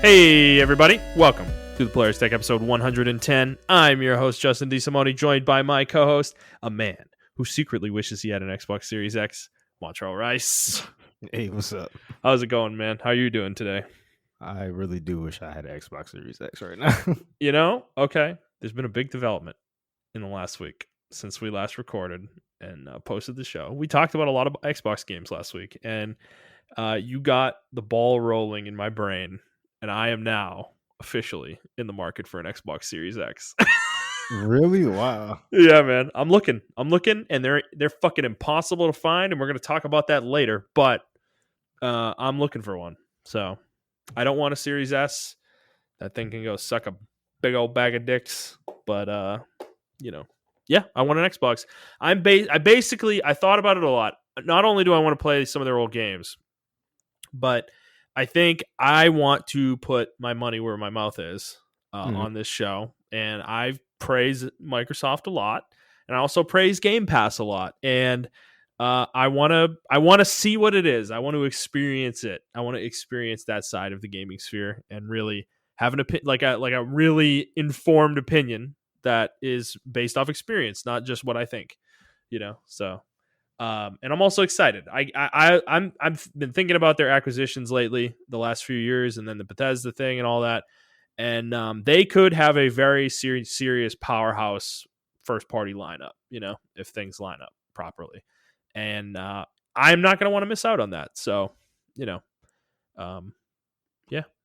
Hey, everybody. Welcome to the Players Tech episode 110. I'm your host, Justin and joined by my co-host, a man who secretly wishes he had an Xbox Series X, Montrell Rice. Hey, what's up? How's it going, man? How are you doing today? I really do wish I had an Xbox Series X right now. Okay. There's been a big development in the last week since we last recorded and posted the show. We talked about a lot of Xbox games last week, and you got the ball rolling in my brain. And I am now officially in the market for an Xbox Series X. Really? Wow. Yeah, man. I'm looking, and they're fucking impossible to find, and we're gonna talk about that later. But I'm looking for one. So I don't want a Series S. That thing can go suck a big old bag of dicks. But yeah, I want an Xbox. I thought about it a lot. Not only do I want to play some of their old games, but I think I want to put my money where my mouth is on this show. And I praise Microsoft a lot. And I also praise Game Pass a lot. And I want to see what it is. I want to experience it. I want to experience that side of the gaming sphere and really have like a really informed opinion that is based off experience, not just what I think. So. And I'm also excited. I've been thinking about their acquisitions lately, the last few years, and then the Bethesda thing and all that. And they could have a very serious powerhouse first party lineup, if things line up properly. And I'm not going to want to miss out on that. So, yeah.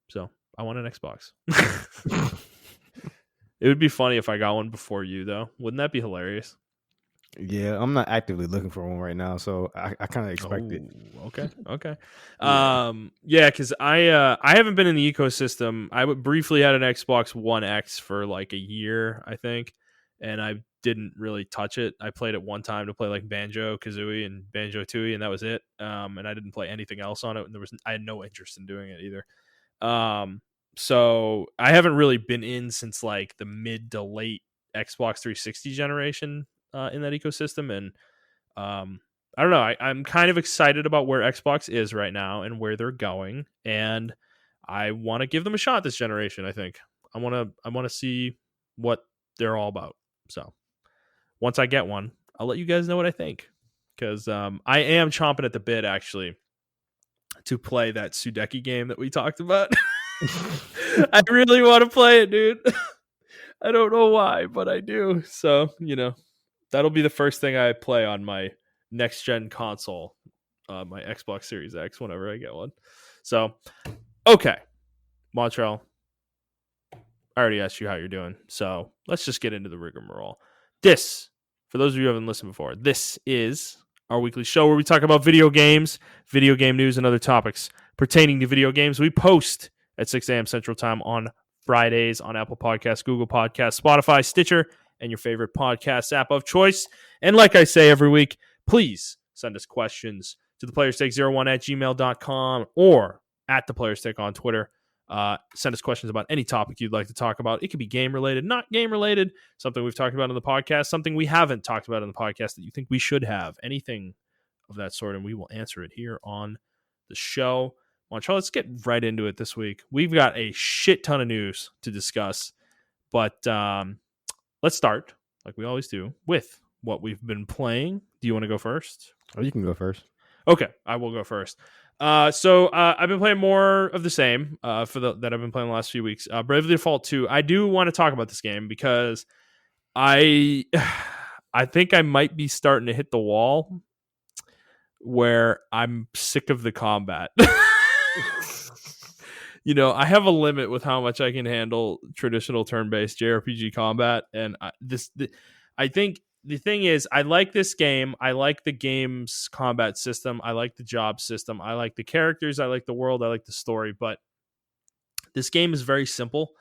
So I want an Xbox. It would be funny if I got one before you, though. Wouldn't that be hilarious? Yeah, I'm not actively looking for one right now, so I kind of expect it. Okay. Yeah, because I haven't been in the ecosystem. I briefly had an Xbox One X for like a year, I think, and I didn't really touch it. I played it one time to play like Banjo-Kazooie and Banjo-Tooie, and that was it. And I didn't play anything else on it. And I had no interest in doing it either. So I haven't really been in since like the mid to late Xbox 360 generation. In that ecosystem, and I don't know. I'm kind of excited about where Xbox is right now and where they're going, and I want to give them a shot this generation. I think I want to see what they're all about. So once I get one, I'll let you guys know what I think, because I am chomping at the bit actually to play that Sudeki game that we talked about. I really want to play it, dude. I don't know why, but I do. So that'll be the first thing I play on my next gen console, my Xbox Series X, whenever I get one. So, okay, Montrell, I already asked you how you're doing, so let's just get into the rigmarole. This, for those of you who haven't listened before, this is our weekly show where we talk about video games, video game news, and other topics pertaining to video games. We post at 6 a.m. Central Time on Fridays on Apple Podcasts, Google Podcasts, Spotify, Stitcher, and your favorite podcast app of choice. And like I say every week, please send us questions to theplayerstake01@gmail.com or at theplayerstake on Twitter. Send us questions about any topic you'd like to talk about. It could be game related, not game related, something we've talked about on the podcast, something we haven't talked about on the podcast that you think we should have, anything of that sort, and we will answer it here on the show. Montrell, let's get right into it this week. We've got a shit ton of news to discuss, but let's start, like we always do, with what we've been playing. Do you want to go first? Oh, you can go first. Okay, I will go first. So I've been playing more of the same that I've been playing the last few weeks. Bravely Default 2. I do want to talk about this game because I think I might be starting to hit the wall where I'm sick of the combat. I have a limit with how much I can handle traditional turn-based JRPG combat, and I think the thing is, I like this game. I like the game's combat system. I like the job system. I like the characters. I like the world. I like the story. But this game is very simple.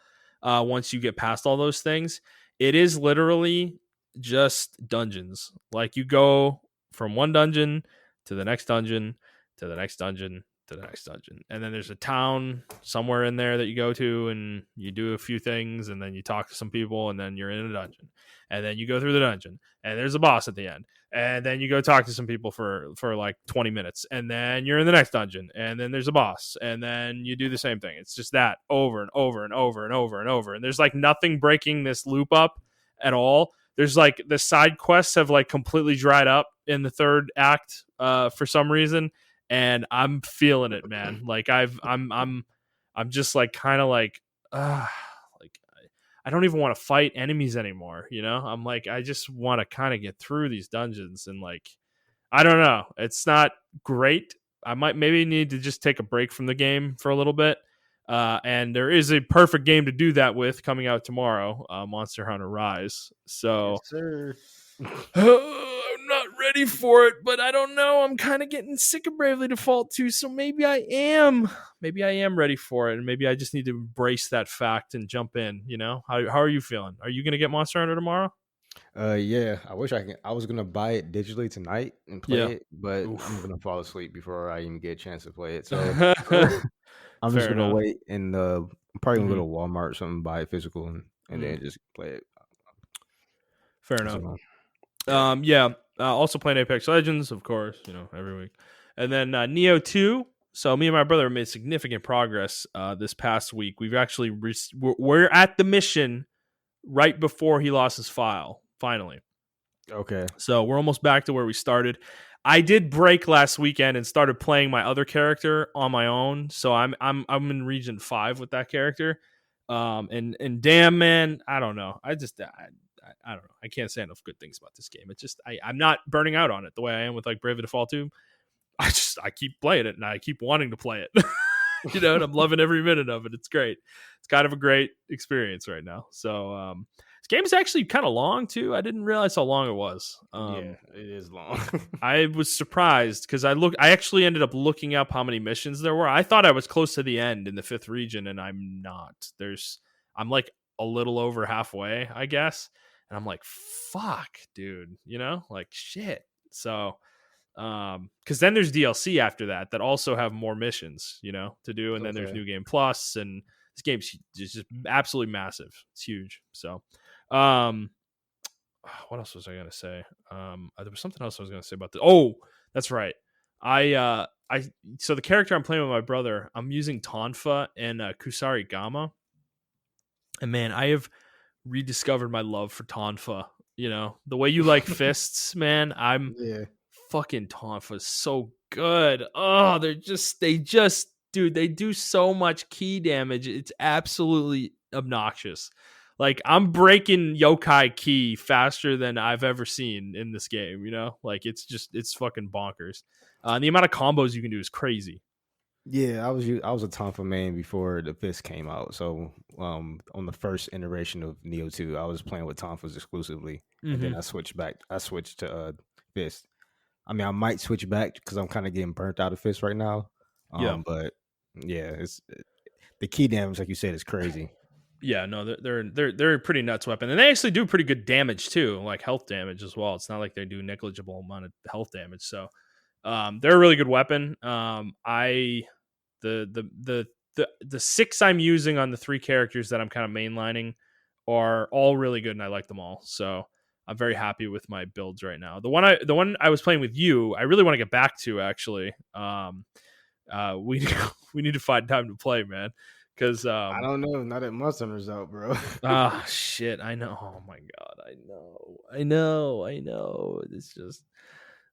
Once you get past all those things, it is literally just dungeons. Like you go from one dungeon to the next dungeon to the next dungeon to the next dungeon. And then there's a town somewhere in there that you go to and you do a few things and then you talk to some people and then you're in a dungeon. And then you go through the dungeon and there's a boss at the end. And then you go talk to some people for like 20 minutes and then you're in the next dungeon and then there's a boss and then you do the same thing. It's just that over and over and over and over and over. And there's like nothing breaking this loop up at all. There's like the side quests have like completely dried up in the third act for some reason. And I'm feeling it, man. Like I'm just like kind of like like I don't even want to fight enemies anymore, you know? I'm like I just want to kind of get through these dungeons and like I don't know. It's not great. I might maybe need to just take a break from the game for a little bit. And there is a perfect game to do that with coming out tomorrow, Monster Hunter Rise. So Yes, sir. I'm not ready for it, but I don't know. I'm kind of getting sick of Bravely Default 2, so maybe I am. Maybe I am ready for it, and maybe I just need to embrace that fact and jump in. You know, how are you feeling? Are you gonna get Monster Hunter tomorrow? Yeah, I wish I can. I was gonna buy it digitally tonight and play Yeah. it, but I'm Oof. gonna fall asleep before I even get a chance to play it. So I'm just Fair gonna enough. wait and I'm probably gonna go Hmm. to Walmart or something, buy it physical, and Hmm. then just play it. Fair enough. So yeah. Yeah. Also playing Apex Legends, of course. You know, every week, and then Neo 2. So me and my brother made significant progress this past week. We've actually we're at the mission right before he lost his file. Finally, Okay. so we're almost back to where we started. I did break last weekend and started playing my other character on my own. So I'm in region 5 with that character. And damn man, I don't know. I don't know. I can't say enough good things about this game. It's just I'm not burning out on it the way I am with like Brave Default 2. I keep playing it and I keep wanting to play it. You know, and I'm loving every minute of it. It's great. It's kind of a great experience right now. So this game is actually kind of long too. I didn't realize how long it was. Yeah, it is long. I was surprised because I actually ended up looking up how many missions there were. I thought I was close to the end in the 5th region, and I'm not. I'm like a little over halfway, I guess. And I'm like, fuck, dude, you know, like shit. So because then there's DLC after that also have more missions, you know, to do, and then there's Okay. New Game Plus, and this game's just absolutely massive. It's huge. So um what else was I gonna say? There was something else I was gonna say about this. Oh, that's right. I so the character I'm playing with my brother, I'm using Tonfa and Kusari Gama, and man, I have rediscovered my love for Tonfa. You know, the way you like fists, man. I'm Yeah. fucking Tonfa so good. Oh, they just dude, they do so much key damage. It's absolutely obnoxious. Like I'm breaking yokai key faster than I've ever seen in this game, you know? Like it's fucking bonkers. The amount of combos you can do is crazy. Yeah, I was a Tonfa main before the Fist came out. So on the first iteration of Neo 2, I was playing with Tonfas exclusively. And then Mhm. I switched to Fist. I mean, I might switch back because I'm kind of getting burnt out of Fist right now. Yeah. But yeah, it's the key damage, like you said, is crazy. Yeah, no, they're a pretty nuts weapon, and they actually do pretty good damage too, like health damage as well. It's not like they do negligible amount of health damage. So, they're a really good weapon. I the 6 I'm using on the 3 characters that I'm kind of mainlining are all really good, and I like them all. So I'm very happy with my builds right now. The one I was playing with you, I really want to get back to actually. We we need to find time to play, man, because I don't know. Not that Monster Hunter's out, bro. ah, shit. I know. Oh my god. I know. It's just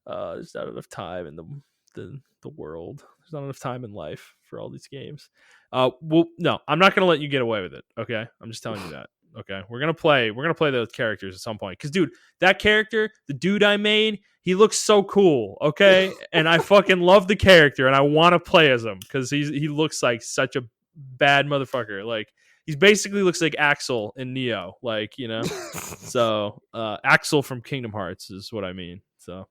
there's not enough time in the world. There's not enough time in life for all these games. Well, no, I'm not gonna let you get away with it. Okay, I'm just telling you that. Okay, we're gonna play those characters at some point. Cause dude, that character, the dude I made, he looks so cool. Okay, and I fucking love the character, and I want to play as him because he looks like such a bad motherfucker. Like he basically looks like Axel in Neo. Like you know, so Axel from Kingdom Hearts is what I mean. So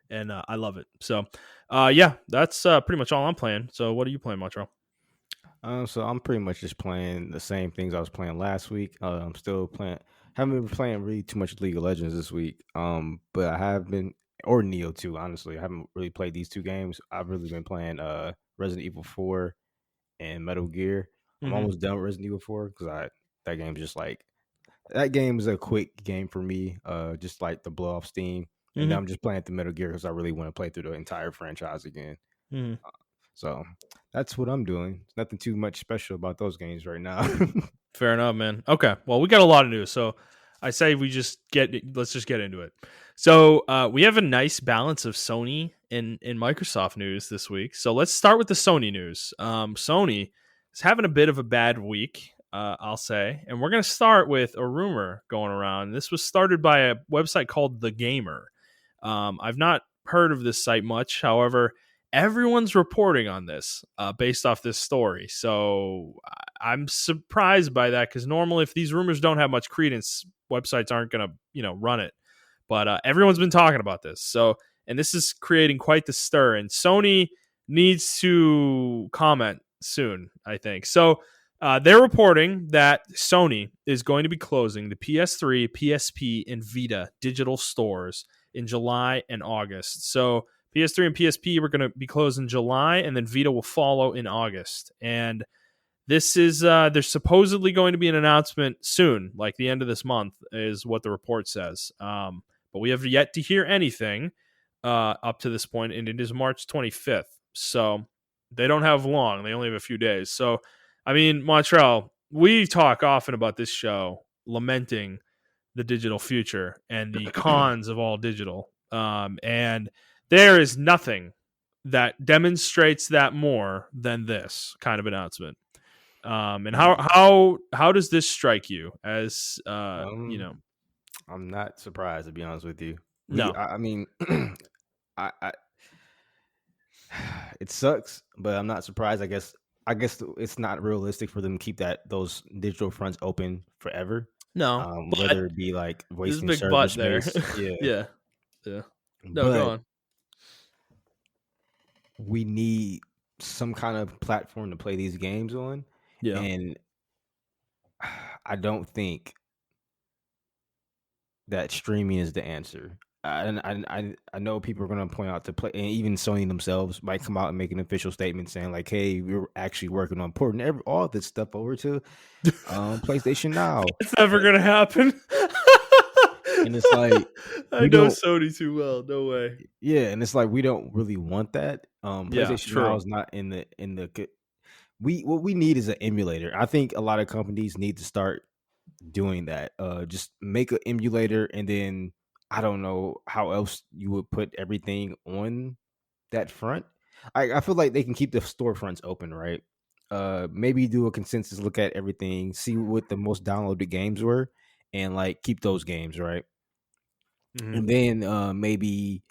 and I love it. So, yeah, that's pretty much all I'm playing. So, what are you playing, Montreal? So I'm pretty much just playing the same things I was playing last week. I'm still playing. Haven't been playing really too much League of Legends this week. But I have been. or Neo 2. Honestly, I haven't really played these two games. I've really been playing Resident Evil 4 and Metal Gear. I'm Hmm. almost done with Resident Evil 4 because I that game's just like that game is a quick game for me. Just like to blow off steam, and then Hmm. I'm just playing the Metal Gear because I really want to play through the entire franchise again. Hmm. So that's what I'm doing. Nothing too much special about those games right now. Fair enough, man. Okay. Well, we got a lot of news, so I say let's just get into it. So we have a nice balance of Sony and Microsoft news this week. So let's start with the Sony news. Sony is having a bit of a bad week, I'll say, and we're going to start with a rumor going around. This was started by a website called The Gamer. I've not heard of this site much, however. Everyone's reporting on this based off this story. So I'm surprised by that because normally, if these rumors don't have much credence, websites aren't going to, run it. But everyone's been talking about this. So, and this is creating quite the stir. And Sony needs to comment soon, I think. So, they're reporting that Sony is going to be closing the PS3, PSP, and Vita digital stores in July and August. So, PS3 and PSP were going to be closed in July, and then Vita will follow in August. And this is there's supposedly going to be an announcement soon, like the end of this month, is what the report says. But we have yet to hear anything up to this point, and it is March 25th, so they don't have long. They only have a few days. So, I mean, Montreal, we talk often about this show lamenting the digital future and the cons of all digital, and there is nothing that demonstrates that more than this kind of announcement. And how does this strike you as um, I'm not surprised to be honest with you. No. I mean, I it sucks, but I'm not surprised. I guess it's not realistic for them to keep those digital fronts open forever. No, but Whether it be like there's a wasting big server but there. space, yeah. Yeah. Yeah. No, go But on. we need some kind of platform to play these games on, Yeah. and I don't think that streaming is the answer. And I know people are going to point out to play, and even Sony themselves might come out and make an official statement saying like, "Hey, we're actually working on porting all this stuff over to PlayStation Now." It's never gonna happen. And it's like I we know don't, Sony too well. No way. yeah, and it's like we don't really want that. Yeah, PlayStation Now true. is not in the. We what we need is an emulator. I think a lot of companies need to start doing that. Just make an emulator, and then I don't know how else you would put everything on that front. I feel like they can keep the storefronts open, right? Maybe do a consensus look at everything, see what the most downloaded games were, and like keep those games, right? Hmm. And then maybe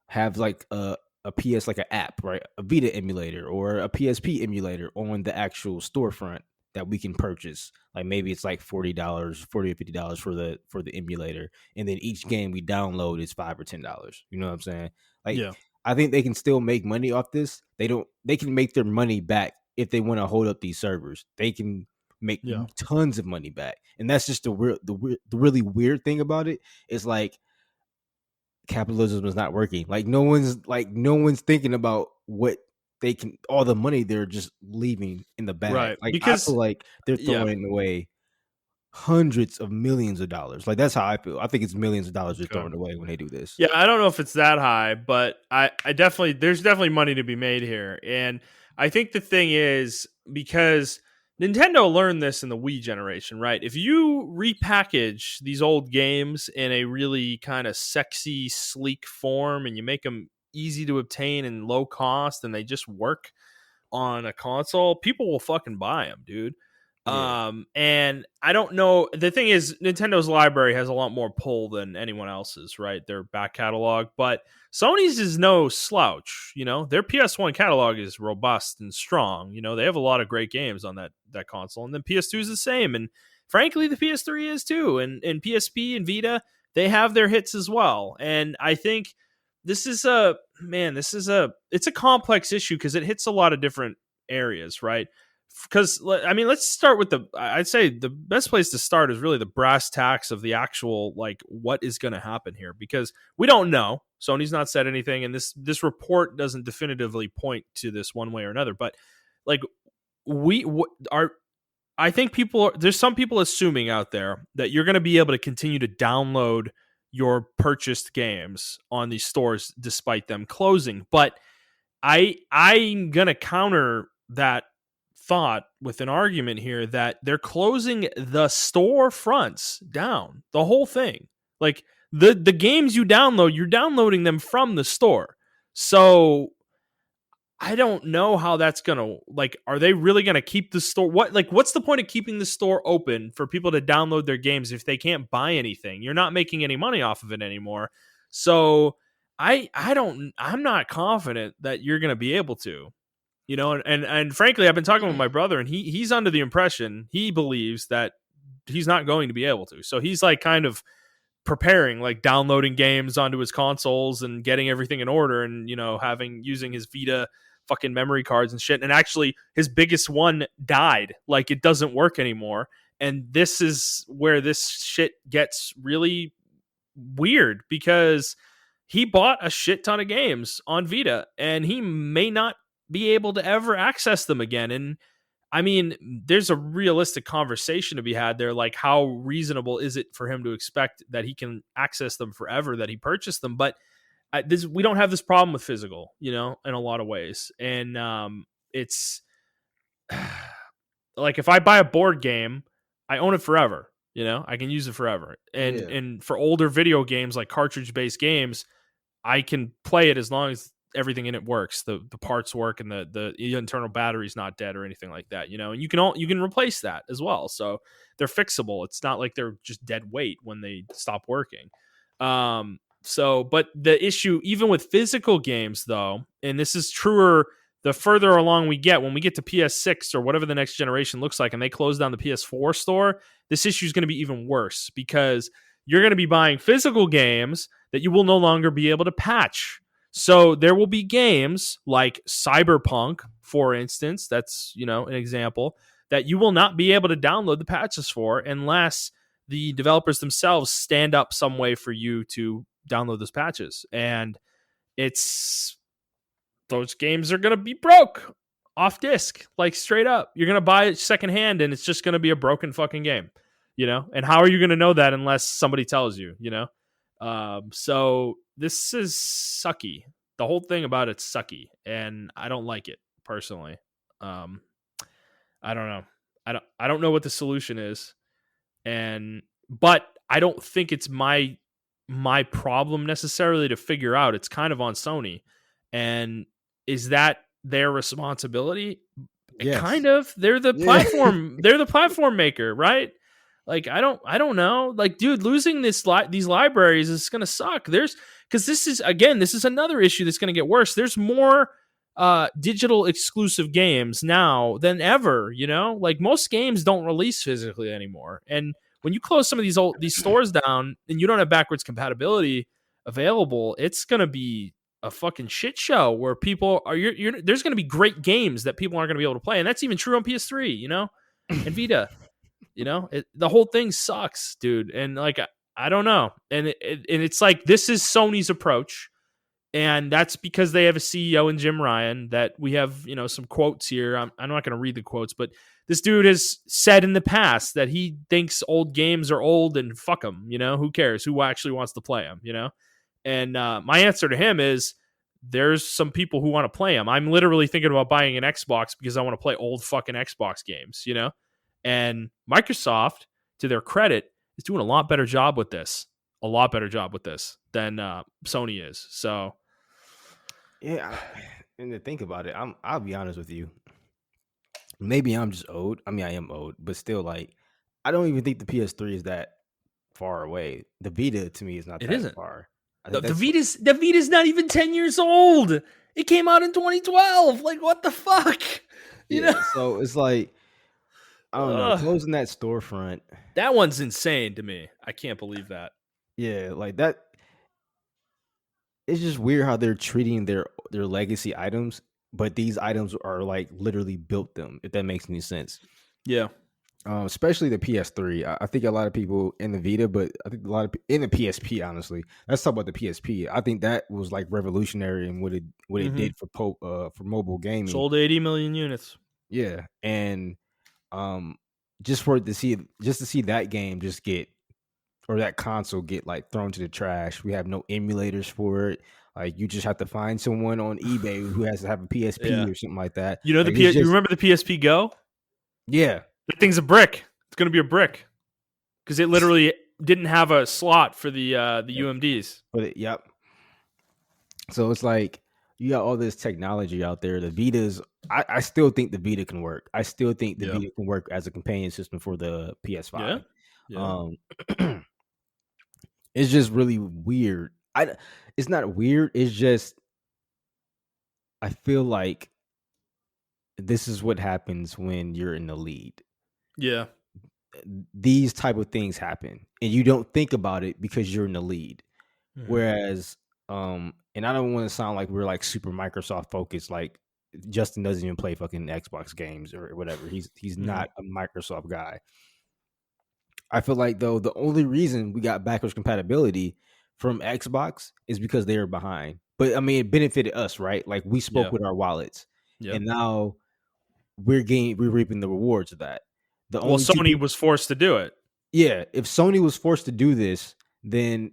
have like a PS like an app, right? A Vita emulator or a PSP emulator on the actual storefront that we can purchase. Like maybe it's like $40, $40 or $50 for the emulator, and then each game we download is $5 or $10. You know what I'm saying? Like Yeah. I think they can still make money off this. They can make their money back if they want to hold up these servers. They can make Yeah. tons of money back, and that's just the really weird thing about it. Is like capitalism is not working. Like no one's thinking about what they can all the money they're just leaving in the bag. Right. Like I feel Because like they're yeah. throwing away hundreds of millions of dollars. Like that's how I feel. I think it's millions of dollars they're Okay. throwing away when they do this. Yeah, I don't know if it's that high, but I definitely there's definitely money to be made here. And I think the thing is because Nintendo learned this in the Wii generation, right? If you repackage these old games in a really kind of sexy, sleek form and you make them easy to obtain and low cost and they just work on a console, people will fucking buy them, dude. Yeah. And I don't know. The thing is, Nintendo's library has a lot more pull than anyone else's, right? Their back catalog, but Sony's is no slouch. Their PS1 catalog is robust and strong. They have a lot of great games on that console, and then PS2 is the same, and frankly, the PS3 is too, and PSP and Vita, they have their hits as well. And I think this is it's a complex issue because it hits a lot of different areas, right? Because I mean, let's start with I'd say the best place to start is really the brass tacks of the actual, like, what is going to happen here, because we don't know. Sony's not said anything, and this report doesn't definitively point to this one way or another. But like we are, I think there's some people assuming out there that you're going to be able to continue to download your purchased games on these stores despite them closing. But I'm going to counter that thought with an argument here that they're closing the store fronts down, the whole thing. Like the games you download, you're downloading them from the store. So I don't know how that's gonna, like, are they really gonna keep the store? What's the point of keeping the store open for people to download their games if they can't buy anything? You're not making any money off of it anymore. So I'm not confident that you're gonna be able to. And frankly, I've been talking with my brother, and he's under the impression, he believes that he's not going to be able to. So he's like kind of preparing, like downloading games onto his consoles and getting everything in order, and using his Vita fucking memory cards and shit. And actually, his biggest one died. Like, it doesn't work anymore. And this is where this shit gets really weird, because he bought a shit ton of games on Vita, and he may not be able to ever access them again. And I mean, there's a realistic conversation to be had there. Like, how reasonable is it for him to expect that he can access them forever, that he purchased them? But we don't have this problem with physical, in a lot of ways. And it's like, if I buy a board game, I own it forever. I can use it forever. And for older video games, like cartridge-based games, I can play it as long as everything in it works. The parts work, and the internal battery's not dead or anything like that. And you can replace that as well. So they're fixable. It's not like they're just dead weight when they stop working. But the issue, even with physical games, though, and this is truer the further along we get, when we get to PS6 or whatever the next generation looks like, and they close down the PS4 store, this issue is going to be even worse, because you're going to be buying physical games that you will no longer be able to patch. So there will be games like Cyberpunk, for instance, that's, an example, that you will not be able to download the patches for unless the developers themselves stand up some way for you to download those patches. And those games are going to be broke off disc, like straight up. You're going to buy it secondhand, and it's just going to be a broken fucking game, And how are you going to know that unless somebody tells you, So this is sucky. The whole thing about it's sucky, and I don't like it personally. I don't know. I don't know what the solution is, but I don't think it's my problem necessarily to figure out. It's kind of on Sony, and is that their responsibility? Yes. Kind of. They're the platform. They're the platform maker, right? Like, I don't know. Like, dude, losing these libraries is going to suck. Because this is another issue that's going to get worse. There's more digital exclusive games now than ever, Like, most games don't release physically anymore. And when you close some of these stores down and you don't have backwards compatibility available, it's going to be a fucking shit show where people are there's going to be great games that people aren't going to be able to play. And that's even true on PS3, and Vita. The whole thing sucks, dude. And like, I don't know. And it's like, this is Sony's approach. And that's because they have a CEO in Jim Ryan that we have, some quotes here. I'm not going to read the quotes, but this dude has said in the past that he thinks old games are old and fuck them. Who cares? Who actually wants to play them, And my answer to him is, there's some people who want to play them. I'm literally thinking about buying an Xbox because I want to play old fucking Xbox games, And Microsoft, to their credit, is doing a lot better job with this. A lot better job with this than Sony is. So, yeah. And to think about it, I'll be honest with you. Maybe I'm just old. I mean, I am old, but still, like, I don't even think the PS3 is that far away. The Vita, to me, is not that far. The Vita's not even 10 years old. It came out in 2012. Like, what the fuck? You know? So it's like, I don't know, closing that storefront. That one's insane to me. I can't believe that. Yeah, like that. It's just weird how they're treating their legacy items, but these items are like literally built them, if that makes any sense. Yeah. Especially the PS3. I think a lot of people in the Vita, but I think a lot of in the PSP. Honestly, let's talk about the PSP. I think that was like revolutionary in what it Mm-hmm. did for mobile gaming. Sold 80 million units. Yeah, and um, just for it to see just to see that game just get or that console get like thrown to the trash. We have no emulators for it. Like you just have to find someone on eBay who has to have a PSP Yeah. or something like that. You know Like it's you just remember the PSP Go? yeah. That thing's a brick. It's gonna be a brick because it literally didn't have a slot for the Yep. UMDs. Yep. So it's like you got all this technology out there. The Vitas, I still think the Vita can work. I still think the Yeah. Vita can work as a companion system for the Yeah. PS5. Yeah. Um, it's just really weird. It's not weird. It's just I feel like this is what happens when you're in the lead. Yeah. These type of things happen, and you don't think about it because you're in the lead. Mm-hmm. Whereas, and I don't want to sound like we're like super Microsoft focused. Like Justin doesn't even play fucking Xbox games or whatever. He's Mm-hmm. not a Microsoft guy. I feel like though the only reason we got backwards compatibility from Xbox is because they were behind. But I mean, it benefited us, right? Like we spoke Yeah. with our wallets, Yeah. and now we're reaping the rewards of that. The Well, only two Sony people was forced to do it. Yeah, if Sony was forced to do this, then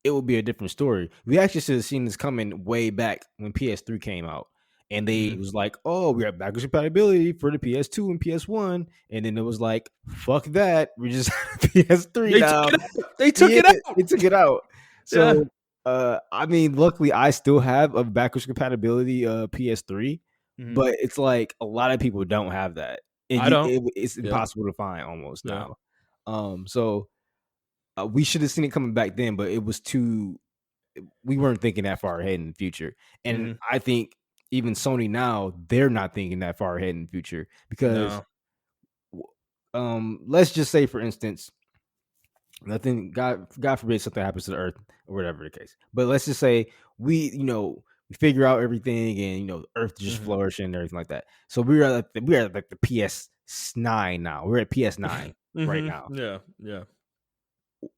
it would be a different story. We actually should have seen this coming way back when PS3 came out. And they Mm-hmm. was like, oh, we have backwards compatibility for the PS2 and PS1. And then it was like, fuck that. We just PS3 They took now. it out. They took Yeah, it out. it took it out. Yeah. So I mean, luckily I still have a backwards compatibility PS3, Mm-hmm. but it's like a lot of people don't have that. And I don't. it's Yeah. impossible to find almost Yeah. now. So we should have seen it coming back then, but it was too. We weren't thinking that far ahead in the future, and Mm-hmm. I think even Sony now they're not thinking that far ahead in the future because, No. let's just say for instance, nothing. God forbid something happens to the Earth or whatever the case, but let's just say we figure out everything and the Earth just Mm-hmm. flourishing and everything like that. So we're at like the PS9 now. We're at PS9 right now. Mm-hmm. Yeah. Yeah.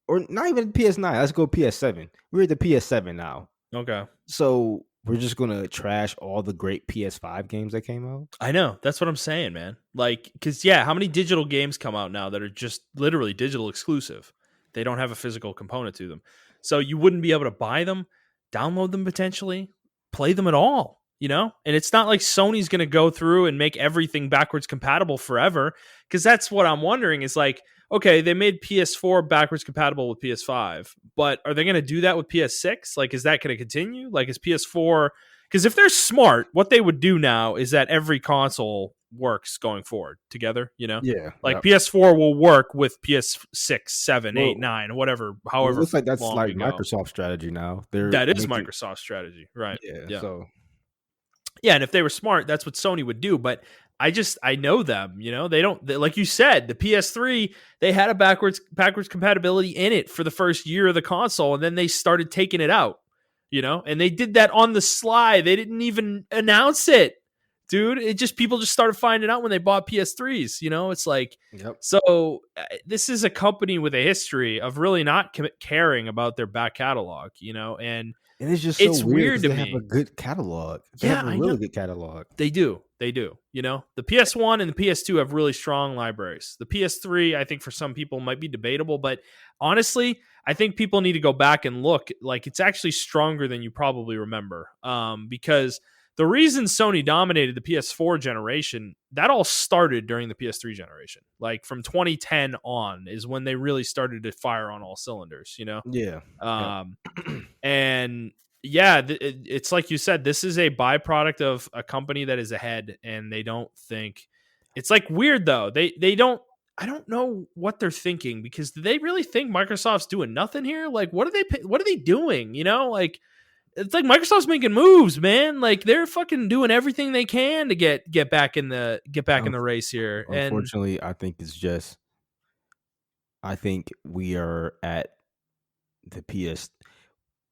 Or not even PS9. Let's go PS7. We're at the PS7 now. Okay. So we're just gonna trash all the great PS5 games that came out. I know. That's what I'm saying, man. Like, because, yeah, how many digital games come out now that are just literally digital exclusive? They don't have a physical component to them. So you wouldn't be able to buy them, download them potentially, play them at all, you know? And it's not like Sony's going to go through and make everything backwards compatible forever. Because that's what I'm wondering is like, okay, they made PS4 backwards compatible with PS5, but are they going to do that with PS6? Like, is that going to continue? Like, is PS4 because if they're smart, what they would do now is that every console works going forward together, you know? Yeah. Like Yep. PS4 will work with PS6, 7, 8, Well, 9, whatever, well, it however looks like that's long like we go. Microsoft strategy now. They're That is making Microsoft's strategy, right? yeah. Yeah. So Yeah, and if they were smart, that's what Sony would do. But I know them, you know, like you said, the PS3, they had a backwards compatibility in it for the first year of the console, and then they started taking it out, you know, and they did that on the sly. They didn't even announce it, dude. People just started finding out when they bought PS3s, you know, it's like, yep. so this is a company with a history of really not caring about their back catalog, you know, and And it's just so it's weird weird because to they have a me. good catalog. They Yeah, have a I know. really good catalog. They do. You know, the PS1 and the PS2 have really strong libraries. The PS3, I think for some people might be debatable, but honestly, I think people need to go back and look. Like it's actually stronger than you probably remember. Because the reason Sony dominated the PS4 generation, that all started during the PS3 generation. Like from 2010 on is when they really started to fire on all cylinders, you know? Yeah. Um, and yeah, it's like you said, this is a byproduct of a company that is ahead, and they don't think. It's like weird though. They don't. I don't know what they're thinking because do they really think Microsoft's doing nothing here? Like, what are they doing? You know, like it's like Microsoft's making moves, man. Like they're fucking doing everything they can to get back in the race here. And Unfortunately, I think we are at the PS.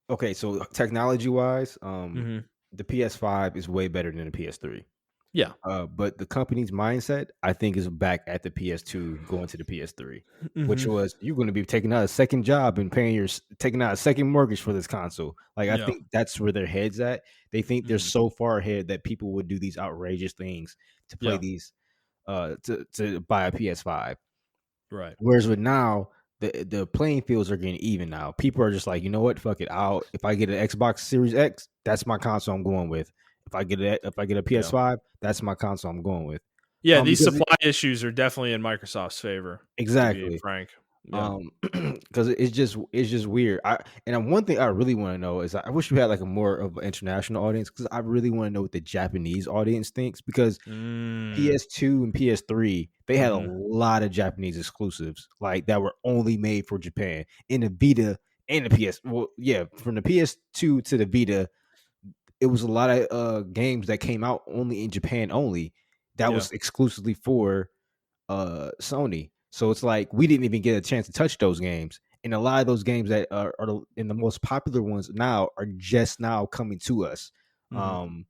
Okay, so technology wise, Mhm. the PS5 is way better than the PS3. Yeah. But the company's mindset, I think, is back at the PS2 going to the PS3, which Hmm. was you're going to be taking out a second job and taking out a second mortgage for this console. Like I Yeah. think that's where their heads at. They think they're Hmm. so far ahead that people would do these outrageous things to play Yeah. these to buy a PS5. Right. Whereas with now, the playing fields are getting even now. People are just like, you know what, fuck it. If I get an Xbox Series X, that's my console I'm going with. If I get a Yeah. PS5, that's my console I'm going with. Yeah. These Because supply issues are definitely in Microsoft's favor, to be exactly. frank. Yeah. Because it's just weird. One thing I really want to know is I wish we had like a more of an international audience because I really want to know what the Japanese audience thinks because Mm. PS2 and PS3, they had a Hmm. lot of Japanese exclusives like that were only made for Japan. In the Vita and the PS, well, yeah, from the PS2 to the Vita, it was a lot of games that came out only in Japan only. That Yeah. was exclusively for Sony. So it's like we didn't even get a chance to touch those games. And a lot of those games that in the most popular ones now are just now coming to us. Hmm. Um,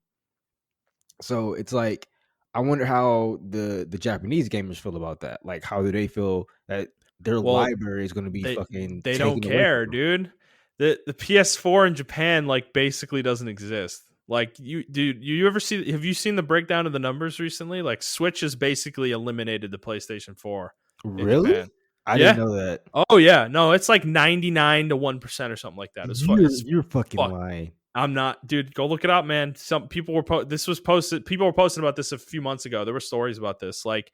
so it's like I wonder how the Japanese gamers feel about that. Like, how do they feel that their Well, library is going to be they fucking they don't taken away from care, them? dude. The PS4 in Japan like basically doesn't exist. Like you dude, you ever see have you seen the breakdown of the numbers recently? Like Switch has basically eliminated the PlayStation 4 in Really? Japan. I didn't Yeah. know that. Oh yeah. No, it's like 99 to 1% or something like that. It's You're fucking fuck. lying. I'm not, dude. Go look it up, man. Some people were this was posted. People were posting about this a few months ago. There were stories about this. Like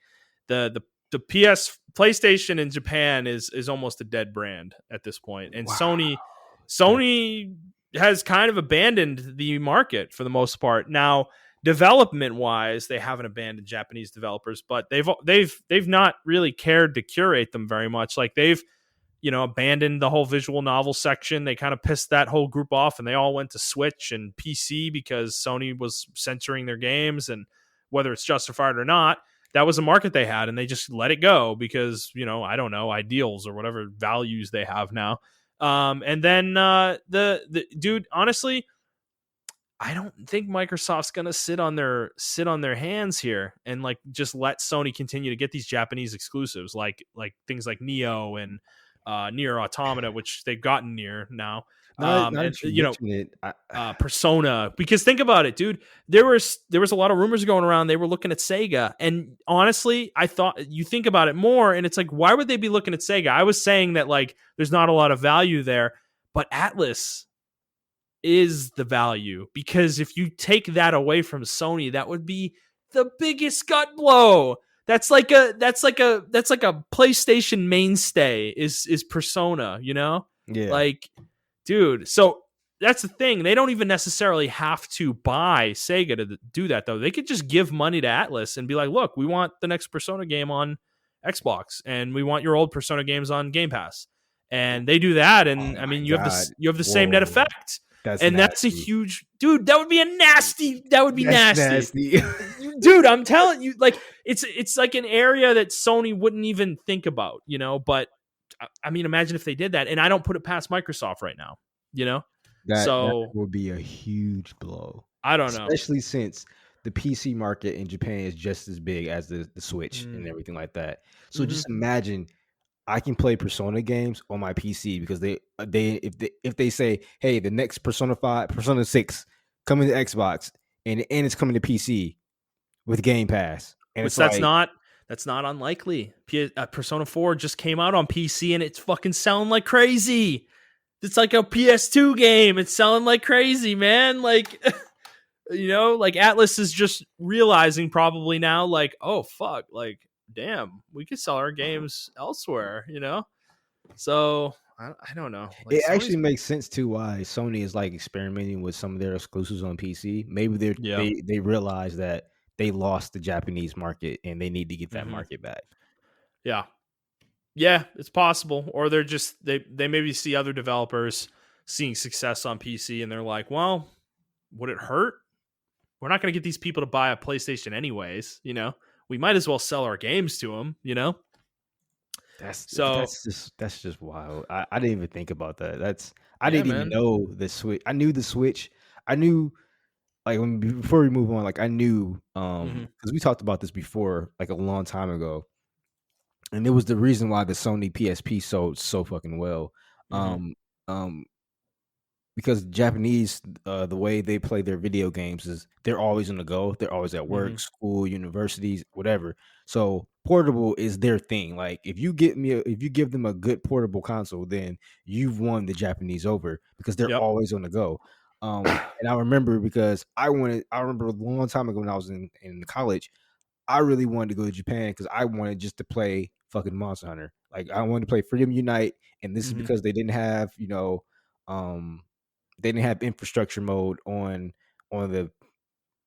the PS PlayStation in Japan is almost a dead brand at this point, and Wow. That Sony has kind of abandoned the market for the most part. Now, development wise, they haven't abandoned Japanese developers, but they've not really cared to curate them very much. Like they've abandoned the whole visual novel section. They kind of pissed that whole group off and they all went to Switch and PC because Sony was censoring their games. And whether it's justified or not, that was a market they had and they just let it go because, I don't know, ideals or whatever values they have now. And then the dude, honestly, I don't think Microsoft's gonna sit on their hands here and like just let Sony continue to get these Japanese exclusives, like things like Neo and Near Automata, which they've gotten near now, now and that you mention it, Persona. Because think about it, dude. There was a lot of rumors going around. They were looking at Sega, and honestly, I thought you think about it more, and it's like, why would they be looking at Sega? I was saying that like there's not a lot of value there, but Atlas is the value because if you take that away from Sony, that would be the biggest gut blow. That's like a PlayStation mainstay is Persona, yeah, Like, dude, so that's the thing. They don't even necessarily have to buy Sega to do that though. They could just give money to Atlas and be like, "Look, we want the next Persona game on Xbox and we want your old Persona games on Game Pass." And they do that oh and I my mean, god, you have the same net whoa, effect. that's And that's a nasty. huge dude. That would be That's nasty, nasty. dude. I'm telling you, like it's like an area that Sony wouldn't even think about, But I mean, imagine if they did that, and I don't put it past Microsoft right now, you know. That So would be a huge blow, I don't know. especially since the PC market in Japan is just as big as the Switch and Mm, everything like that. So hmm. just imagine I can play Persona games on my PC because if they say, hey, the next Persona 5, Persona 6 coming to Xbox and it's coming to PC with Game Pass, and Which it's like that's not unlikely. Persona 4 just came out on PC and it's fucking selling like crazy. It's like a PS2 game. It's selling like crazy, man. Like like Atlas is just realizing probably now, like, oh fuck, like, damn, we could sell our games elsewhere. So I don't know. Like it actually Sony's, makes sense too why Sony is like experimenting with some of their exclusives on PC. Maybe yeah, they realize that they lost the Japanese market and they need to get that hmm, market back. yeah, yeah, it's possible. Or they maybe see other developers seeing success on PC and they're like, well, would it hurt? We're not going to get these people to buy a PlayStation anyways. We might as well sell our games to them. So That's just wild. I didn't even think about that. I yeah, didn't even man. know the Switch. I knew the Switch. I knew like before we move on, like I knew Mm-hmm. because we talked about this before, like a long time ago, and it was the reason why the Sony PSP sold so fucking well. Mm-hmm. Um, um, because Japanese, the way they play their video games is they're always on the go. They're always at Mm-hmm. work, school, universities, whatever. So portable is their thing. Like if you give them a good portable console, then you've won the Japanese over because they're Yep. always on the go. And I remember because I remember a long time ago when I was in college, I really wanted to go to Japan because I wanted just to play fucking Monster Hunter. Like I wanted to play Freedom Unite, and this is Mm-hmm. because they didn't have, um they didn't have infrastructure mode on the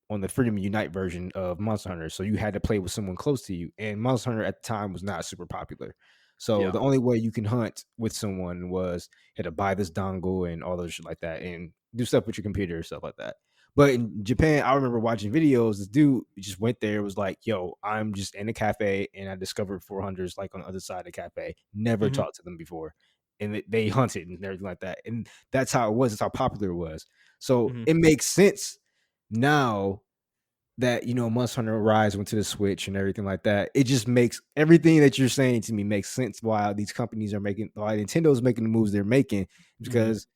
on the Freedom Unite version of Monster Hunter, so you had to play with someone close to you. And Monster Hunter at the time was not super popular, so Yeah. the only way you can hunt with someone was you had to buy this dongle and all those shit like that, and do stuff with your computer and stuff like that. But in Japan, I remember watching videos. This dude just went there, was like, "Yo, I'm just in a cafe, and I discovered 400s like on the other side of the cafe. Never Mm-hmm. talked to them before, and they hunted and everything like that. And that's how it was. That's how popular it was. So Mm-hmm. it makes sense now that Monster Hunter Rise went to the Switch and everything like that. It just makes everything that you're saying to me makes sense why these companies are making why Nintendo's making the moves they're making Mm-hmm. because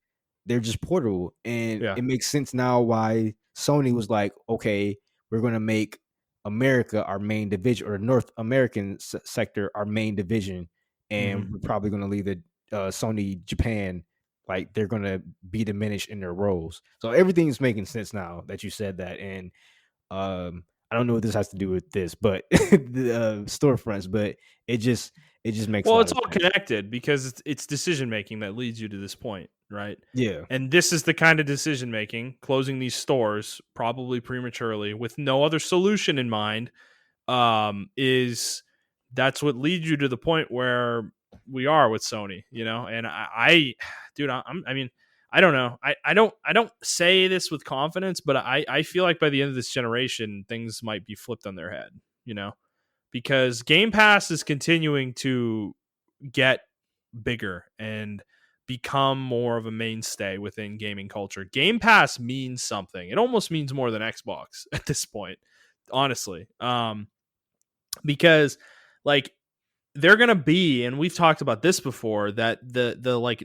they're just portable. And Yeah. it makes sense now why Sony was like, okay, we're gonna make America our main division or North American sector our main division, Mm-hmm. and we're probably gonna leave the Sony Japan like they're gonna be diminished in their roles. So everything's making sense now that you said that. And I don't know what this has to do with this, but the storefronts, but it just it just makes a Well, lot it's of all sense. connected because it's decision making that leads you to this point, right? Yeah, And this is the kind of decision making, closing these stores probably prematurely with no other solution in mind, is that's what leads you to the point where we are with Sony, And dude, I mean, I don't know. I don't say this with confidence, but I feel like by the end of this generation, things might be flipped on their head, you know, because Game Pass is continuing to get bigger and become more of a mainstay within gaming culture. Game Pass means something. It almost means more than Xbox at this point, honestly. Because like they're gonna be, and we've talked about this before, that the like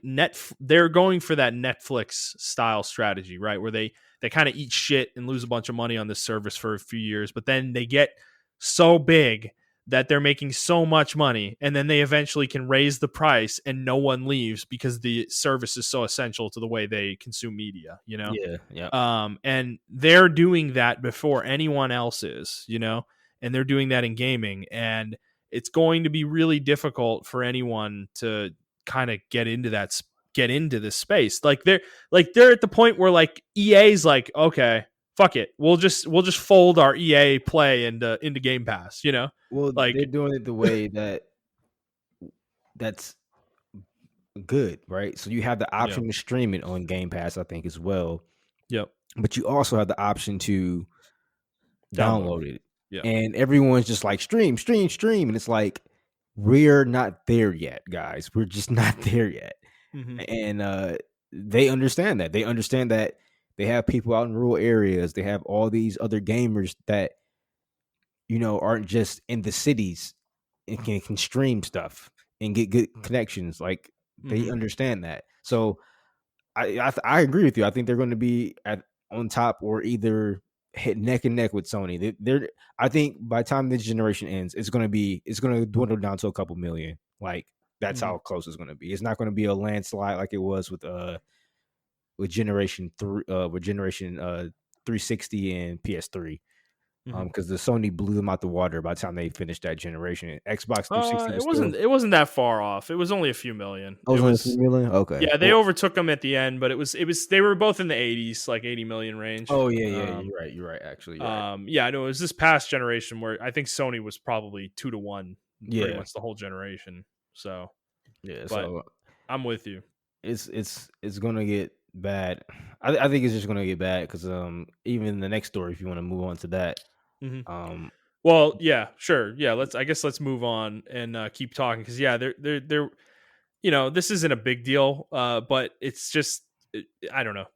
they're going for that Netflix style strategy, right? Where they kind of eat shit and lose a bunch of money on this service for a few years, but then they get so big that they're making so much money, and then they eventually can raise the price and no one leaves because the service is so essential to the way they consume media, yeah, yeah. and they're doing that before anyone else is, and they're doing that in gaming, and it's going to be really difficult for anyone to kind of get into this space. They're at the point where like EA's like, okay, fuck it, we'll just fold our EA play into Game Pass, Well, they're like doing it the way that's good, right? So you have the yep, option to stream it on Game Pass, I think, as well. yep, But you also have the option to download it, download it. yep, And everyone's just like stream, stream, stream. And it's like, we're not there yet, guys. We're just not there yet. mm-hmm, And they understand that. They understand that they have people out in rural areas. They have all these other gamers that, aren't just in the cities and can stream stuff and get good connections. Like they mm-hmm, understand that. So I agree with you. I think they're going to be on top or either hit neck and neck with Sony. They're I think by the time this generation ends, it's going to dwindle down to a couple million. Like that's mm-hmm, how close it's going to be. It's not going to be a landslide like it was with generation 360 and PS3. mm-hmm. Because the Sony blew them out the water by the time they finished that generation. Xbox 360 It was wasn't still. it wasn't that far off. It was only a few million. I It was only 3 was million. Okay. Yeah, they Well, overtook them at the end, but it was they were both in the 80s, like 80 million range. oh yeah, yeah. You're right. You're right. Actually, you're right. Yeah, I know it was this past generation where I think Sony was probably 2 to 1 pretty Yeah. much the whole generation. So, Yeah, but so I'm with you. it's gonna get bad. I think it's just gonna get bad because even the next story, if you want to move on to that, Hmm. um Well, yeah, sure. Yeah, let's move on and keep talking because yeah, they're this isn't a big deal, but it's just I don't know.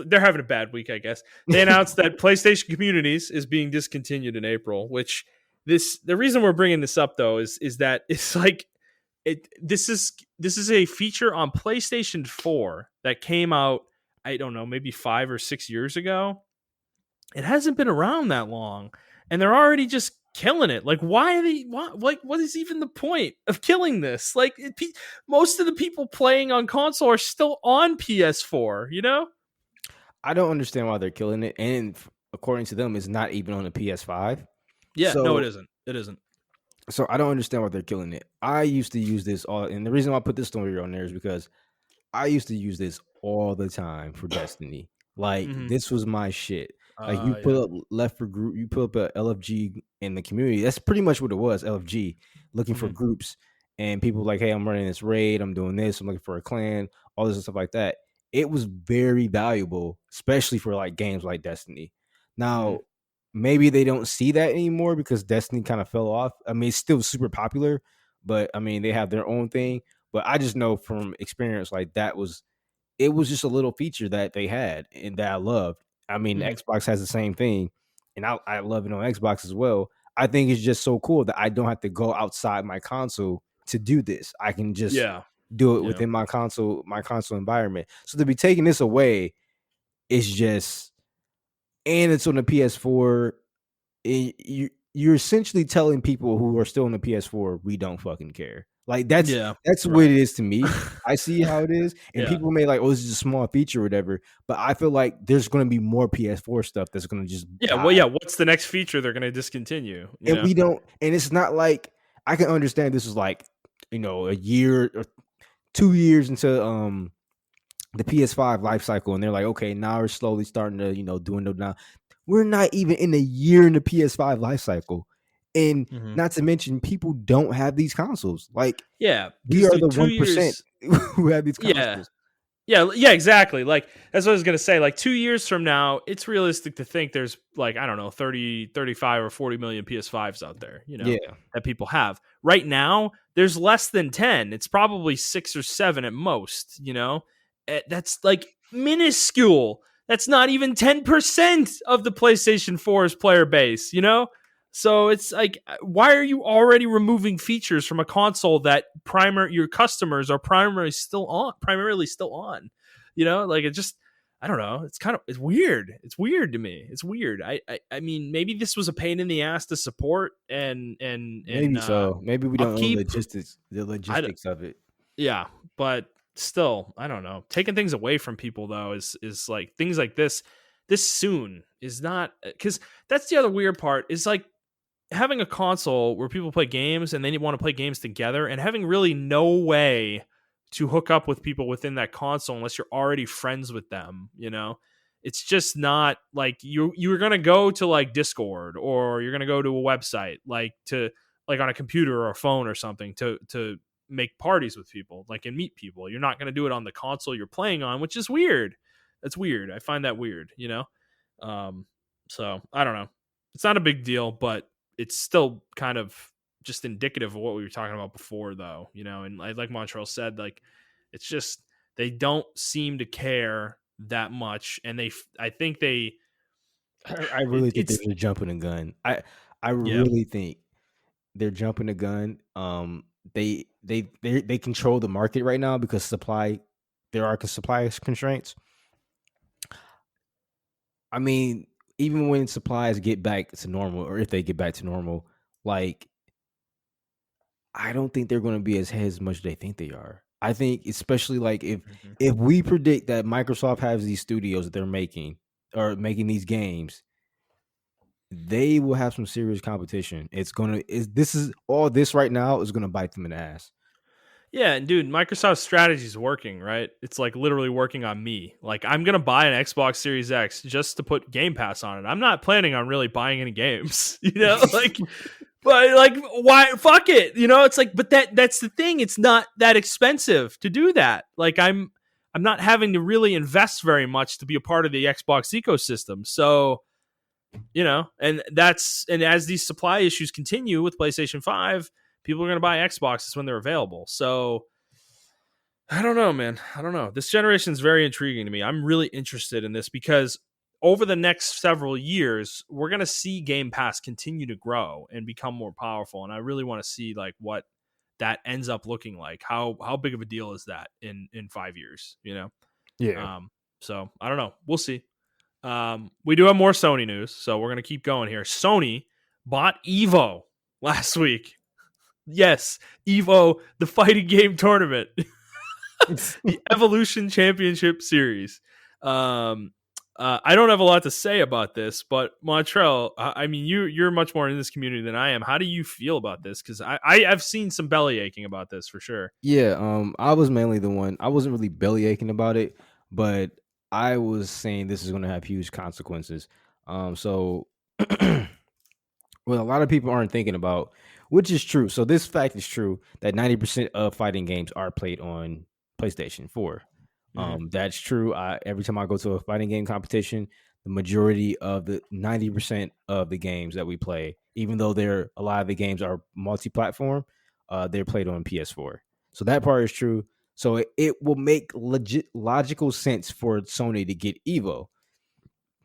They're having a bad week, I guess. They announced that PlayStation Communities is being discontinued in April. Which the reason we're bringing this up though is that it's like this is a feature on PlayStation 4 that came out, I don't know, maybe 5 or 6 years ago. It hasn't been around that long, and they're already just killing it. Like, why are they? What is even the point of killing this? Like, most of the people playing on console are still on PS4. You know? I don't understand why they're killing it, and according to them, it's not even on the PS5. Yeah, no, it So, isn't. It isn't. so I don't understand why they're killing it. I used to use this all, and the reason why I put this story on there is because I used to use this all the time for Destiny. Like Mm-hmm. this was my shit. Like you put Yeah. up left for group, you put up a LFG in the community. That's pretty much what it was. LFG looking for Mm-hmm. groups, and people like, hey, I'm running this raid. I'm doing this. I'm looking for a clan. All this and stuff like that. It was very valuable, especially for like games like Destiny. Mm-hmm. Now, maybe they don't see that anymore because Destiny kind of fell off. I mean, it's still super popular, but I mean, they have their own thing. But I just know from experience, like it was just a little feature that they had and that I loved. I mean, Mm-hmm. Xbox has the same thing, and I love it on Xbox as well. I think it's just so cool that I don't have to go outside my console to do this. I can just Yeah. do it Yeah. within my console environment. So to be taking this away is just, and it's on the PS4. You're essentially telling people who are still on the PS4, we don't fucking care. Like Yeah. that's what Right. it is to me. I see how it is, and Yeah. people may like, oh, this is a small feature or whatever. But I feel like there's going to be more PS4 stuff that's going to just Yeah. die, Well, yeah. What's the next feature they're going to discontinue? You and know? we don't. And it's not like I can understand this is like a year or 2 years into the PS5 life cycle, and they're like, okay, now we're slowly starting to dwindle down. We're not even in a year in the PS5 life cycle, and Mm-hmm. not to mention people don't have these consoles. Like Yeah. we Because are dude, the 2 years. 1% who have these Yeah. consoles. Yeah, exactly. Like that's what I was going to say. Like 2 years from now, it's realistic to think there's like, I don't know, 30, 35 or 40 million PS5s out there, Yeah, that people have. Right now, there's less than 10. It's probably 6 or 7 at most. That's like minuscule. That's not even 10% of the PlayStation 4's player base. So it's like, why are you already removing features from a console that your customers are primarily still on? Like it just, I don't know. It's weird. It's weird to me. It's weird. I mean, maybe this was a pain in the ass to support and maybe so. Maybe we don't know upkeep. the I logistics of it. Yeah, but still, I don't know. Taking things away from people though is like things like this soon is not, because that's the other weird part is like having a console where people play games and they want to play games together and having really no way to hook up with people within that console unless you're already friends with them. It's just not like you're going to go to like Discord or you're going to go to a website like on a computer or a phone or something to make parties with people like and meet people. You're not going to do it on the console you're playing on, which is weird. That's weird. I find that weird. So I don't know. It's not a big deal, but it's still kind of just indicative of what we were talking about before, though. And like Montrell said, like it's just they don't seem to care that much, and I think they, I really think they're it's just jumping the gun. I yeah, really think they're jumping the gun. They control the market right now because there are supply constraints. I mean, even when supplies get back to normal, or if they get back to normal, like I don't think they're going to be as much as they think they are. I think, especially like mm-hmm. if we predict that Microsoft has these studios that they're making or making these games, they will have some serious competition. This is all this right now is gonna bite them in the ass. Yeah, and dude, Microsoft's strategy is working, right? It's like literally working on me. Like I'm gonna buy an Xbox Series X just to put Game Pass on it. I'm not planning on really buying any games, like. But like, why? Fuck it, It's like, but that's the thing. It's not that expensive to do that. Like, I'm not having to really invest very much to be a part of the Xbox ecosystem. So, and as these supply issues continue with PlayStation 5, people are going to buy Xboxes when they're available. So, I don't know, man. I don't know. This generation is very intriguing to me. I'm really interested in this because over the next several years, we're going to see Game Pass continue to grow and become more powerful. And I really want to see like what that ends up looking like. How big of a deal is that in 5 years? Yeah. Um, so I don't know. We'll see. We do have more Sony news, so we're gonna keep going here. Sony bought Evo last week. Yes, Evo, the fighting game tournament. The Evolution Championship Series. Um, I don't have a lot to say about this, but Montrell, I mean, you're much more in this community than I am. How do you feel about this? Because I've seen some belly aching about this for sure. Yeah, I was mainly the one. I wasn't really belly aching about it, but I was saying this is going to have huge consequences. So well, a lot of people aren't thinking about, which is true. So this fact is true that 90% of fighting games are played on PlayStation 4. Mm-hmm. That's true. Every time I go to a fighting game competition, the majority of the 90% of the games that we play, even though a lot of the games are multi-platform, they're played on PS4. So that part is true. So it will make logical sense for Sony to get Evo, or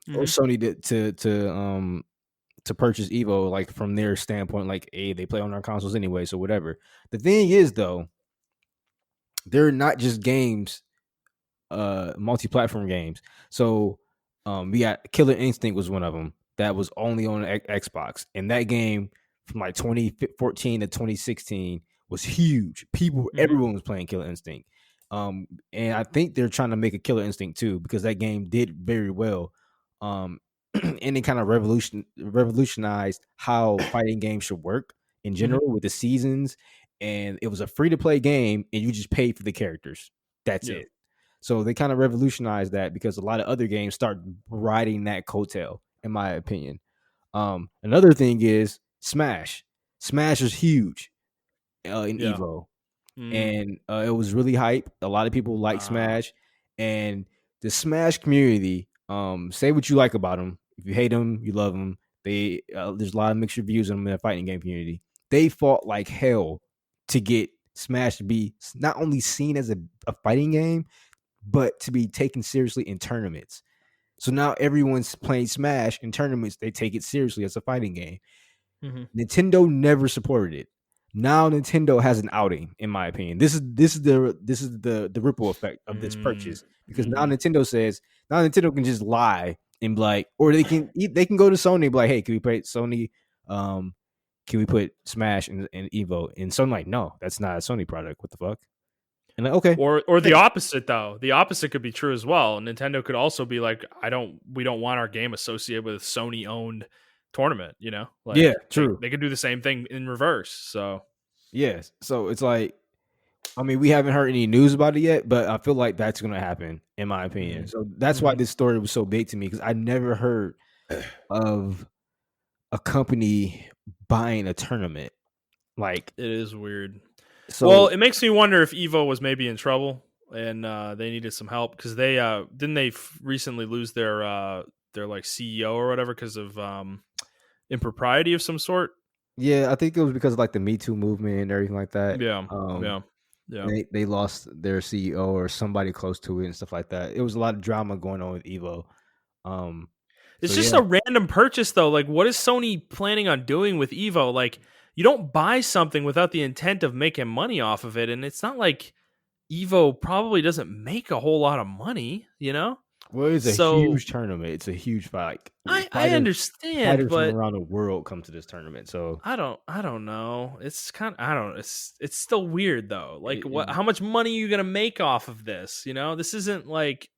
Mm-hmm. Sony to purchase Evo, like from their standpoint, like, hey, they play on our consoles anyway, so whatever. The thing is, though, they're not just games, multi-platform games. So we got Killer Instinct was one of them that was only on Xbox, and that game from like 2014 to 2016 was huge. Mm-hmm. Everyone was playing Killer Instinct. And I think they're trying to make a Killer Instinct too, because that game did very well. And it kind of revolutionized how fighting games should work in Mm-hmm. general with the seasons. And it was a free to play game, and you just paid for the characters. That's Yeah. it. So they kind of revolutionized that, because a lot of other games start riding that coattail, in my opinion. Another thing is Smash. Smash is huge in Yeah. Evo, Mm. and it was really hype. A lot of people like Uh, Smash, and the Smash community. Say what you like about them. If you hate them, you love them. There's a lot of mixed reviews on them in the fighting game community. They fought like hell to get Smash to be not only seen as a fighting game, but to be taken seriously in tournaments. So now everyone's playing Smash in tournaments. They take it seriously as a fighting game. mm-hmm. Nintendo never supported it. Now Nintendo has an outing, in my opinion. This is the ripple effect of this purchase, because now Mm-hmm. Nintendo can just lie and be like, or they can go to Sony and be like, hey, can we play Sony? Can we put Smash and Evo? And Sony like, no, that's not a Sony product. What the fuck? And like, okay, Or the thanks. opposite though. The opposite could be true as well. Nintendo could also be like, we don't want our game associated with a Sony owned tournament, Yeah, Like true. they could do the same thing in reverse. So Yes. So it's like, I mean, we haven't heard any news about it yet, but I feel like that's going to happen, in my opinion. mm-hmm. So that's why Mm-hmm. this story was so big to me, because I never heard of a company buying a tournament. Like, It is weird. Well, so it makes me wonder if Evo was maybe in trouble and they needed some help because they didn't they recently lose their like CEO or whatever because of impropriety of some sort. yeah, I think it was because of like the Me Too movement and everything like that. Yeah, yeah, yeah. They lost their CEO or somebody close to it and stuff like that. It was a lot of drama going on with Evo. Um, so It's just yeah, a random purchase though. Like, what is Sony planning on doing with Evo? Like, you don't buy something without the intent of making money off of it, and it's not like Evo probably doesn't make a whole lot of money. well, it's a So huge tournament. It's a huge fight. I Fighters understand, fighters from but around the world come to this tournament. So I don't know. It's kind of I don't it's still weird though. Like it, how much money are you going to make off of this, This isn't like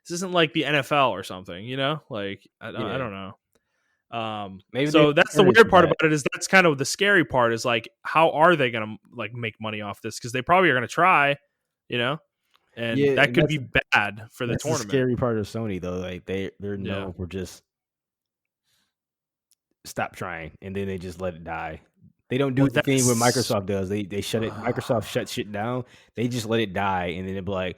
the NFL or something. Like I yeah, don't know. maybe they're So that's the preparing weird for part that. about it is that's kind of the scary part is like how are they going to like make money off this cuz they probably are going to try, you know? And Yeah, that and could be bad for the that's the tournament. scary part of Sony though. Like they're Yeah. known for just stop trying, and then they just let it die. They don't do Well, the thing where that's Microsoft does. They shut it. Microsoft shuts shit down. They just let it die, and then they be like,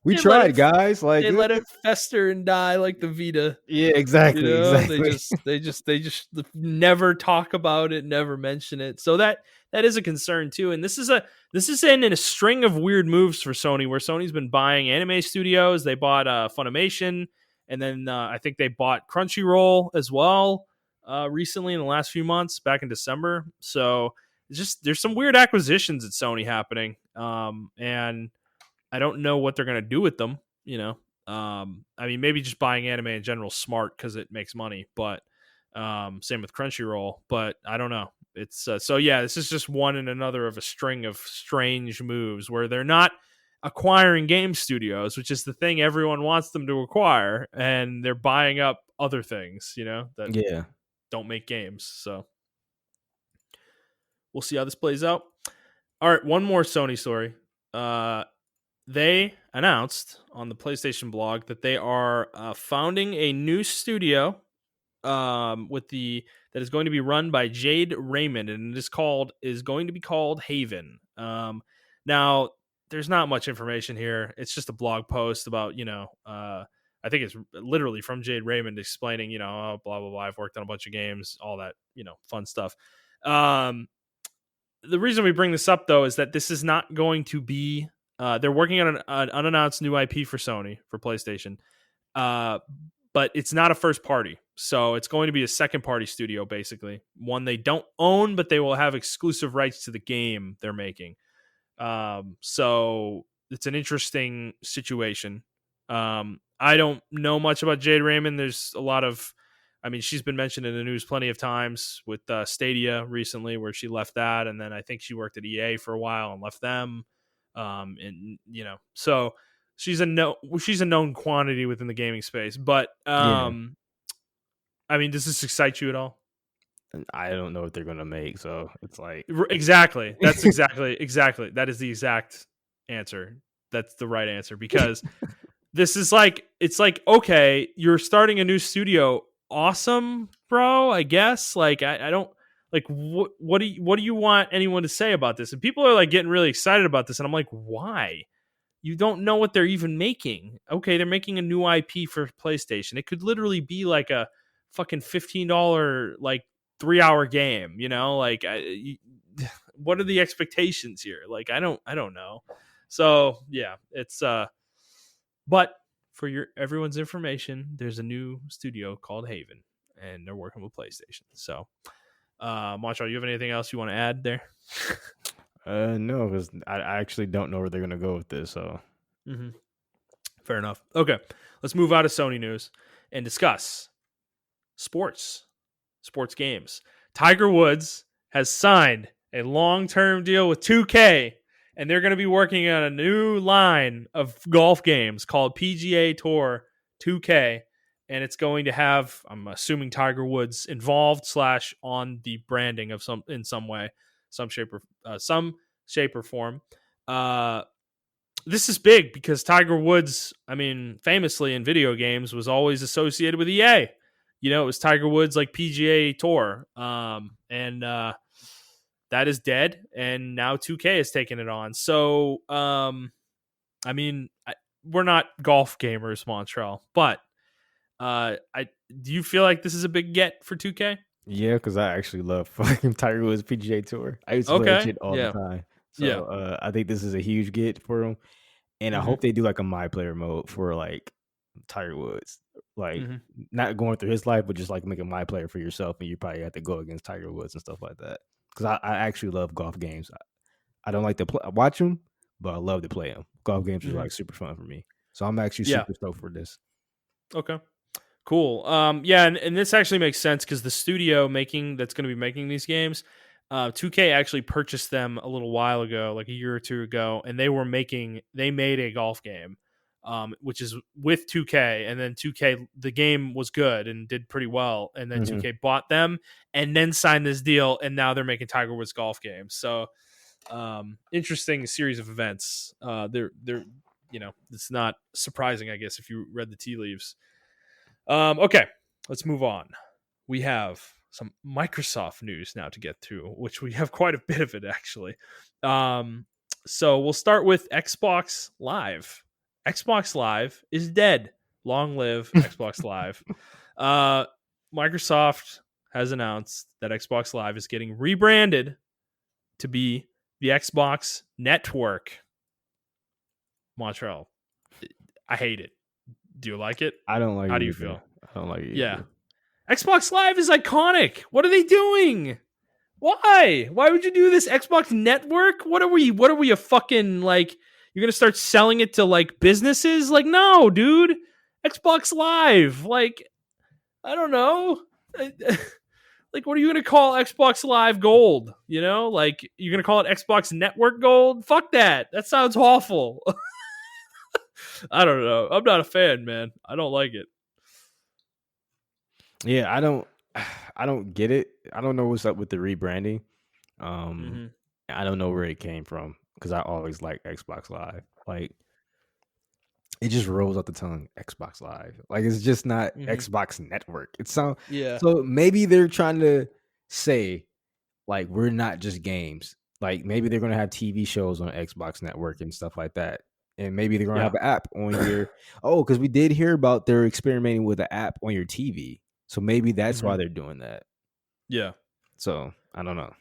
"We they let tried, it guys." Like, they let it fester and die like the Vita. yeah, exactly, They exactly. just never talk about it, never mention it. So that is a concern too. And this is in a string of weird moves for Sony, where Sony's been buying anime studios. They bought Funimation, and then I think they bought Crunchyroll as well recently in the last few months, back in December. So it's just there's some weird acquisitions at Sony happening, and I don't know what they're gonna do with them. I mean, maybe just buying anime in general is smart because it makes money, but same with Crunchyroll. But I don't know. It's so yeah. This is just one and another of a string of strange moves where they're not acquiring game studios, which is the thing everyone wants them to acquire, and they're buying up other things, that Yeah. don't make games. So we'll see how this plays out. All right, one more Sony story. They announced on the PlayStation blog that they are founding a new studio that is going to be run by Jade Raymond, and it is going to be called Haven. Now there's not much information here. It's just a blog post about I think it's literally from Jade Raymond explaining blah blah blah. I've worked on a bunch of games, all that fun stuff. The reason we bring this up though is that this is not going to be. They're working on an unannounced new IP for Sony for PlayStation. But it's not a first party. So it's going to be a second party studio, basically. One they don't own, but they will have exclusive rights to the game they're making. So it's an interesting situation. I don't know much about Jade Raymond. There's a lot of, she's been mentioned in the news plenty of times with Stadia recently, where she left that. And then I think she worked at EA for a while and left them. So she's a known quantity within the gaming space, but does this excite you at all? I don't know what they're gonna make, so it's like exactly. That's exactly. That is the exact answer. That's the right answer, because this is it's like, okay, you're starting a new studio, awesome, bro. I guess I don't like what do you want anyone to say about this? And people are getting really excited about this, and I'm like, why? You don't know what they're even making. Okay, they're making a new IP for PlayStation. It could literally be a fucking $15 3-hour game. What are the expectations here? I don't know. So yeah, it's But for everyone's information, there's a new studio called Haven, and they're working with PlayStation. So, Montreal, you have anything else you want to add there? No, because I actually don't know where they're gonna go with this. So, Fair enough. Okay, let's move out of Sony news and discuss sports games. Tiger Woods has signed a long-term deal with 2K, and they're going to be working on a new line of golf games called PGA Tour 2K, and it's going to have, I'm assuming, Tiger Woods involved / on the branding of in some way, some shape or form. This is big because Tiger Woods, famously in video games, was always associated with EA. It was Tiger Woods PGA Tour, and that is dead, and now 2K has taken it on. So, we're not golf gamers, Montreal, but do you feel like this is a big get for 2K? Yeah, because I actually love fucking Tiger Woods PGA Tour. I used to play that shit all the time. So I think this is a huge get for them, and I hope they do a my player mode for Tiger Woods, not going through his life, but just making my player for yourself, and you probably have to go against Tiger Woods and stuff like that. Because I actually love golf games. I don't like to watch them, but I love to play them. Golf games are super fun for me, so I'm actually super stoked for this. Okay. Cool. And this actually makes sense because the studio that's going to be making these games, 2K actually purchased them a little while ago, a year or two ago, and they made a golf game, which is with 2K, and then 2K, the game was good and did pretty well, and then 2K bought them and then signed this deal, and now they're making Tiger Woods golf games. So, interesting series of events. They're it's not surprising, I guess, if you read the tea leaves. Okay, let's move on. We have some Microsoft news now to get to, which we have quite a bit of it, actually. So we'll start with Xbox Live. Xbox Live is dead. Long live Xbox Live. Microsoft has announced that Xbox Live is getting rebranded to be the Xbox Network. Montrell, I hate it. Do you like it? I don't like How it do you either. feel? I don't like it Yeah. either. Xbox Live is iconic. What are they doing? Why? Why would you do this? Xbox Network? What are we? What are we? A fucking like? You're gonna start selling it to like businesses? Like, no, dude. Xbox Live. Like, I don't know. Like, what are you gonna call Xbox Live Gold? You know, like you're gonna call it Xbox Network Gold? Fuck that. That sounds awful. I don't know. I'm not a fan, man. I don't like it. Yeah, I don't get it. I don't know what's up with the rebranding. Um, Mm-hmm. I don't know where it came from because I always like Xbox Live. Like it just rolls off the tongue, Xbox Live. Like it's just not Mm-hmm. Xbox Network. It's so Yeah. so maybe they're trying to say like we're not just games. Like maybe they're gonna have TV shows on Xbox Network and stuff like that. And maybe they're gonna Yeah. have an app on your because we did hear about they're experimenting with an app on your TV. So maybe that's Mm-hmm. why they're doing that. Yeah. So I don't know.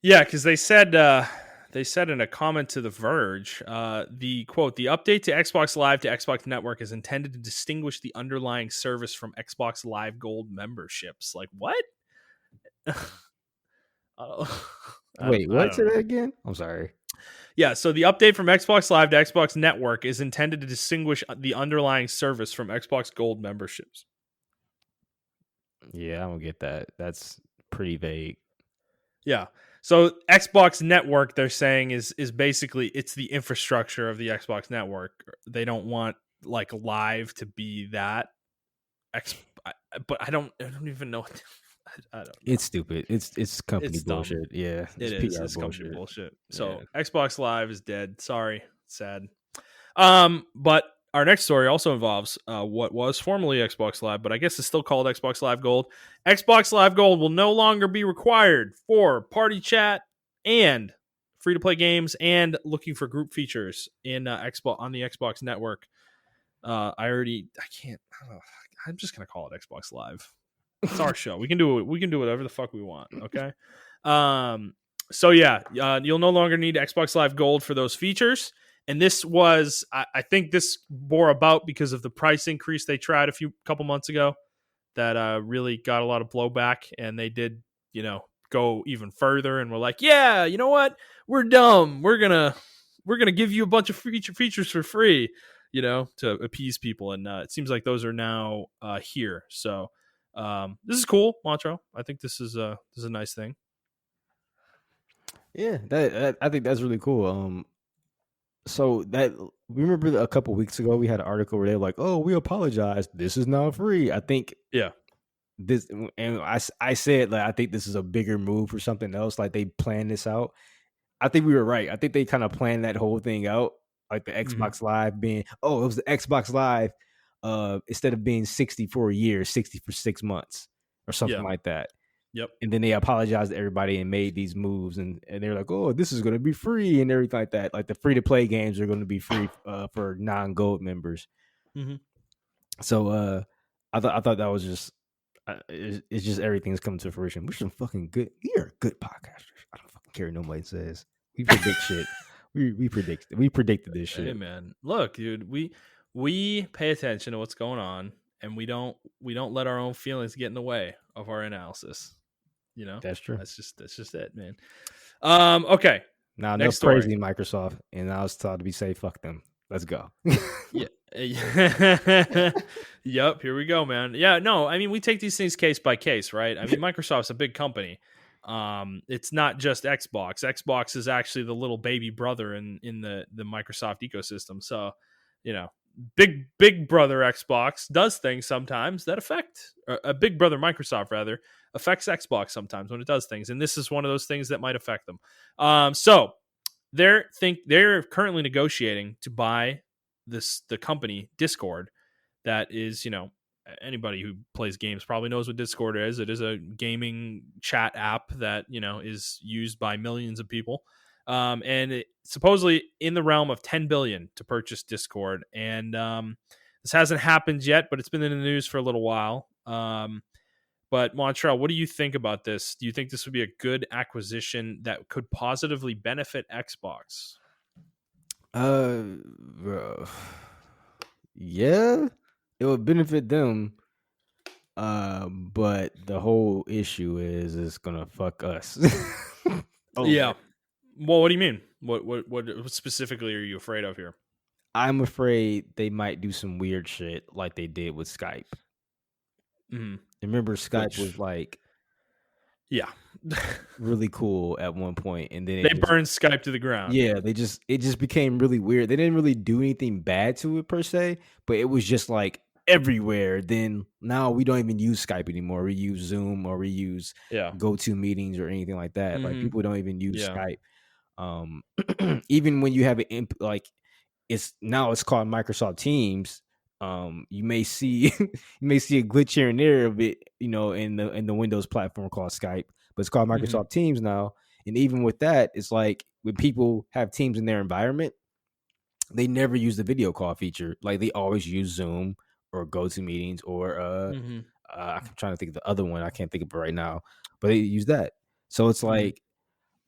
Yeah, because they said in a comment to The Verge, the quote, the update to Xbox Live to Xbox Network is intended to distinguish the underlying service from Xbox Live Gold memberships. Like what? I don't, Wait, I what? don't Say that know. again? I'm sorry. Yeah, so the update from Xbox Live to Xbox Network is intended to distinguish the underlying service from Xbox Gold memberships. Yeah, I don't get that. That's pretty vague. Yeah. So Xbox Network, they're saying is basically it's the infrastructure of the Xbox Network. They don't want like live to be that. But I don't even know. I don't know. It's stupid. It's company It's dumb. bullshit. Yeah, It it's is. PR It's company bullshit. bullshit. Yeah. So Xbox Live is dead. Sorry, sad. But our next story also involves what was formerly Xbox Live, but I guess it's still called Xbox Live Gold. Xbox Live Gold will no longer be required for party chat and free to play games and looking for group features in Xbox on the Xbox Network. I can't. I'm just gonna call it Xbox Live. It's our show. We can do whatever the fuck we want. Okay. So yeah, you'll no longer need Xbox Live Gold for those features. And this was, I think, this bore about because of the price increase they tried a couple months ago that really got a lot of blowback, and they did, go even further, and we're like, yeah, you know what? We're dumb. We're gonna give you a bunch of features for free, to appease people, and it seems like those are now here. So this is cool, Montrell. I think this is a nice thing. Yeah, that I think that's really cool. So that remember a couple weeks ago we had an article where they're like, "Oh, we apologize. This is now free." I think Yeah. this, and I said like I think this is a bigger move or something else. Like they planned this out. I think we were right. I think they kind of planned that whole thing out, like the Mm-hmm. Xbox Live being, it was the Xbox Live, instead of being 60 for a year, 60 for 6 months or something Yeah. like that. Yep. And then they apologized to everybody and made these moves, and they're like, "Oh, this is going to be free," and everything like that. Like the free to play games are going to be free for non-gold members. Mm-hmm. So I thought that was just it's just everything's coming to fruition. We're some fucking good. We are good podcasters. I don't fucking care what nobody says. We predict shit. We predicted this shit. Hey man, look, dude, we pay attention to what's going on, and we don't let our own feelings get in the way of our analysis. That's true. That's just it, man. Okay. Now Next enough story. praising Microsoft, and now it's time to be safe. Fuck them. Let's go. Yeah. Yep. Here we go, man. Yeah. No, I mean, we take these things case by case, right? I mean, Microsoft's a big company. It's not just Xbox. Xbox is actually the little baby brother in the Microsoft ecosystem. So, big brother Xbox does things sometimes that affect a big brother Microsoft rather affects Xbox sometimes when it does things, and this is one of those things that might affect them. So they're currently negotiating to buy the company Discord. That is, anybody who plays games probably knows what Discord is. It is a gaming chat app that is used by millions of people, and it supposedly in the realm of 10 billion to purchase Discord. And this hasn't happened yet, but it's been in the news for a little while. But Montreal, what do you think about this? Do you think this would be a good acquisition that could positively benefit Xbox? Bro. Yeah, it would benefit them. But the whole issue is it's gonna fuck us over. Yeah. Well, what do you mean? What specifically are you afraid of here? I'm afraid they might do some weird shit like they did with Skype. Mm-hmm. Remember, Skype was Which, like yeah, really cool at one point, and then they it just burned Skype to the ground. yeah, it just became really weird. They didn't really do anything bad to it per se, but it was just like everywhere. Then now we don't even use Skype anymore. We use Zoom or we use Yeah. GoTo meetings or anything like that. Like Mm-hmm. people don't even use Yeah. Skype. Even when you have like it's called Microsoft Teams. You may see you may see a glitch here and there of it, in the Windows platform called Skype, but it's called Mm-hmm. Microsoft Teams now. And even with that, it's like when people have Teams in their environment, they never use the video call feature. Like they always use Zoom or GoToMeetings or Mm-hmm. I'm trying to think of the other one. I can't think of it right now, but they use that. So it's Mm-hmm. like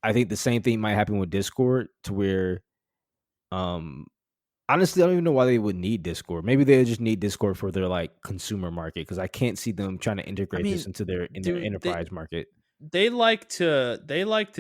I think the same thing might happen with Discord, to where honestly, I don't even know why they would need Discord. Maybe they just need Discord for their like consumer market, because I can't see them trying to I integrate this mean, into their dude, enterprise market. they like to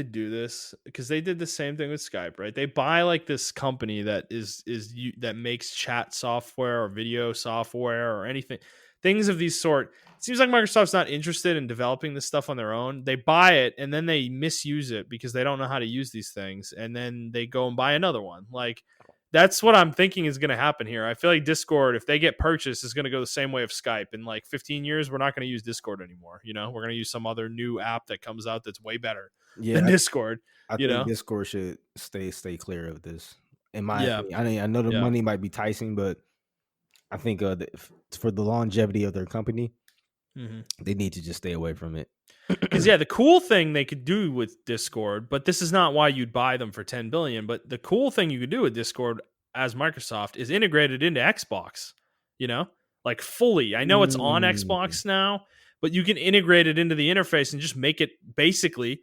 do this because they did the same thing with Skype, right? They buy like this company that that makes chat software or video software or anything, things of these sort. It seems like Microsoft's not interested in developing this stuff on their own. They buy it and then they misuse it because they don't know how to use these things, and then they go and buy another one. Like that's what I'm thinking is going to happen here. I feel like Discord, if they get purchased, is going to go the same way of Skype. In like 15 years, we're not going to use Discord anymore. We're going to use some other new app that comes out that's way better than Yeah, Discord. I You think know? Discord should stay clear of this. In my Yeah, opinion, I know the yeah. money might be enticing, but I think for the longevity of their company, Mm-hmm. they need to just stay away from it. Because the cool thing they could do with Discord, but this is not why you'd buy them for 10 billion. But the cool thing you could do with Discord as Microsoft is integrated into Xbox. Like fully. I know it's on Mm, Xbox now, but you can integrate it into the interface and just make it basically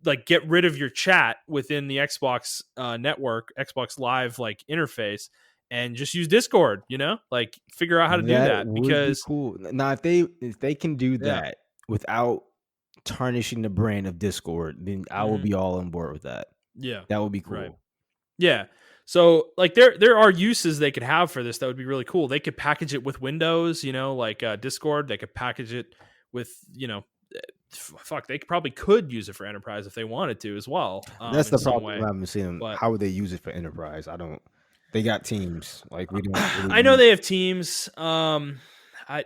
like get rid of your chat within the Xbox network, Xbox Live like interface, and just use Discord. Like figure out how to do that that would be because cool. Now, if they can do yeah. that without tarnishing the brand of Discord, then I will Hmm. be all on board with that. Yeah. That would be Right. cool. Yeah. So like there are uses they could have for this that would be really cool. They could package it with Windows, like Discord. They could package it with, fuck, they probably could use it for enterprise if they wanted to as well, That's in the some problem way. I've been seeing. But How would they use it for enterprise? I don't. They got teams. Like we don't really I know need. they have teams. I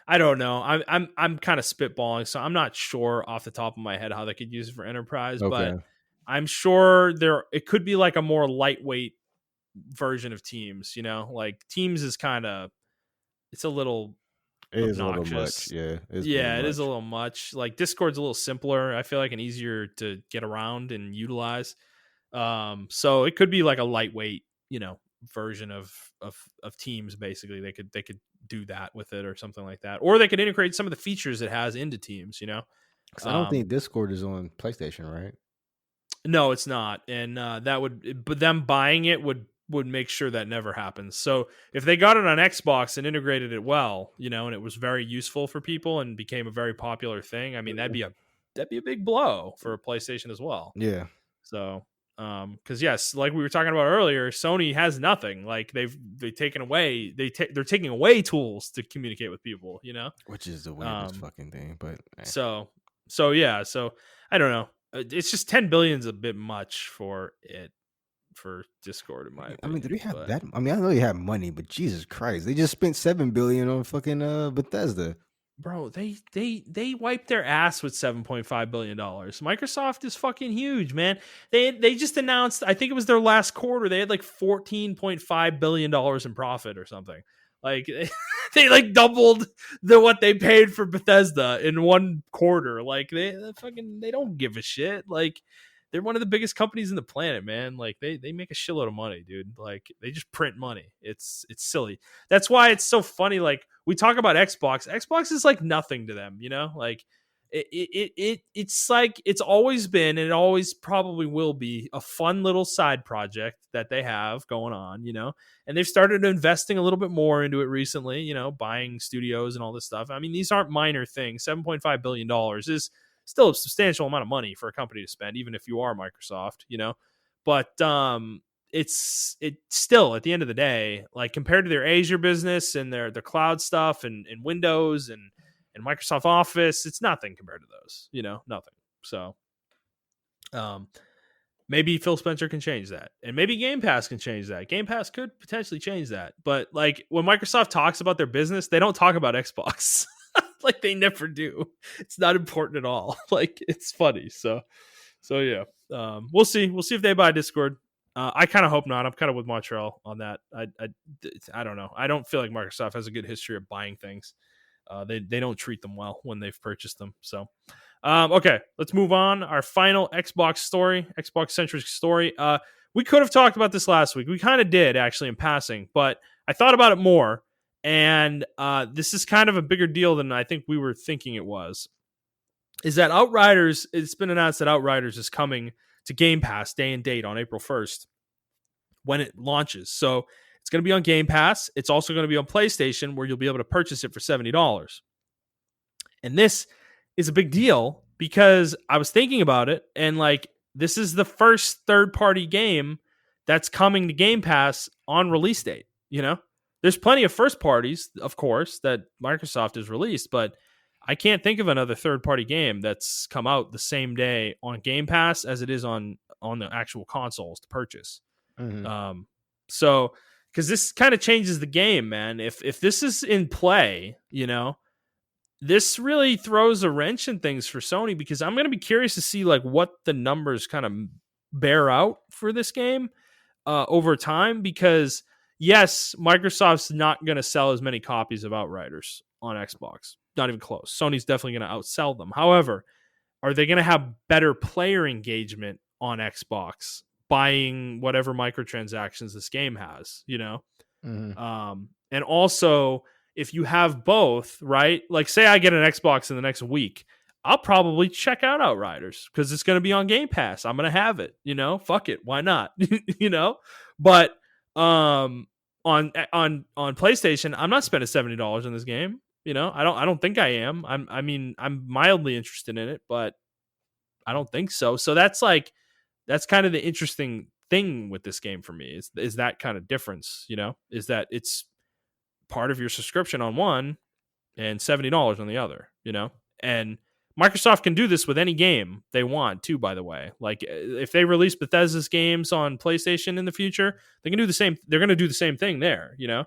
I don't know. I'm kind of spitballing, so I'm not sure off the top of my head how they could use it for enterprise, but Okay, I'm sure it could be like a more lightweight version of Teams. Like Teams is kind of it's a little it is a little much. obnoxious. Yeah, it's a little Yeah, it is a much. little much. Like Discord's a little simpler, I feel like, and easier to get around and utilize. So it could be like a lightweight, version of Teams. Basically, they could do that with it or something like that, or they could integrate some of the features it has into Teams. Because I don't think Um, Discord is on PlayStation, right? no, it's not, and but them buying it would make sure that never happens. So if they got it on Xbox and integrated it well, and it was very useful for people and became a very popular thing, I mean that'd be a big blow for a PlayStation as well. Yeah, So, because yes, like we were talking about earlier, Sony has nothing. Like they've taken away they're taking away tools to communicate with people. which is the weirdest Um. fucking thing. But So yeah. So I don't know. It's just 10 billion is a bit much for Discord in my I mean, do they opinion. have But that? I mean, I know they have money, but Jesus Christ, they just spent $7 billion on fucking Bethesda. bro, they wiped their ass with $7.5 billion. Microsoft is fucking huge, man. They just announced, I think it was their last quarter, they had like $14.5 billion in profit or something. Like they like doubled what they paid for Bethesda in one quarter. Like they don't give a shit. Like they're one of the biggest companies in the planet, man. Like they make a shitload of money, dude. Like they just print money. It's silly. That's why it's so funny. Like we talk about Xbox. Xbox is like nothing to them, you know? Like it's like it's always been and it always probably will be a fun little side project that they have going on, you know. And they've started investing a little bit more into it recently, you know, buying studios and all this stuff. I mean, these aren't minor things. $7.5 billion is still a substantial amount of money for a company to spend, even if you are Microsoft, you know. But it's still at the end of the day, like compared to their Azure business and their cloud stuff and Windows and Microsoft Office, it's nothing compared to those, you know, nothing. So maybe Phil Spencer can change that. And maybe Game Pass can change that. Game Pass could potentially change that. But like when Microsoft talks about their business, they don't talk about Xbox. Like they never do. It's not important at all. Like it's funny. So yeah. We'll see. We'll see if they buy Discord. I kind of hope not. I'm kind of with Montreal on that. I don't know. I don't feel like Microsoft has a good history of buying things. They don't treat them well when they've purchased them. So, okay, let's move on. Our final Xbox centric story. We could have talked about this last week. We kind of did actually in passing, but I thought about it more, and this is kind of a bigger deal than I think we were thinking it was. Is that Outriders? It's been announced that Outriders is coming to Game Pass day and date on April 1st when it launches. So it's going to be on Game Pass. It's also going to be on PlayStation where you'll be able to purchase it for $70. And this is a big deal because I was thinking about it and like this is the first third-party game that's coming to Game Pass on release date, you know? There's plenty of first parties, of course, that Microsoft has released, but I can't think of another third-party game that's come out the same day on Game Pass as it is on the actual consoles to purchase. Mm-hmm. So because this kind of changes the game, man. If this is in play, you know, this really throws a wrench in things for Sony because I'm going to be curious to see like what the numbers kind of bear out for this game over time. Because yes, Microsoft's not going to sell as many copies of Outriders on Xbox. Not even close. Sony's definitely going to outsell them. However, are they going to have better player engagement on Xbox buying whatever microtransactions this game has, you know? Mm-hmm. And also, if you have both, right? Like, say I get an Xbox in the next week, I'll probably check out Outriders because it's going to be on Game Pass. I'm going to have it, you know? Fuck it, why not? You know? But on PlayStation, I'm not spending $70 on this game. You know, I don't think I am. I'm mildly interested in it, but I don't think so. So that's kind of the interesting thing with this game for me is that kind of difference, you know, is that it's part of your subscription on one and $70 on the other, you know? And Microsoft can do this with any game they want too, by the way. Like if they release Bethesda's games on PlayStation in the future, they can do the same. They're going to do the same thing there, you know?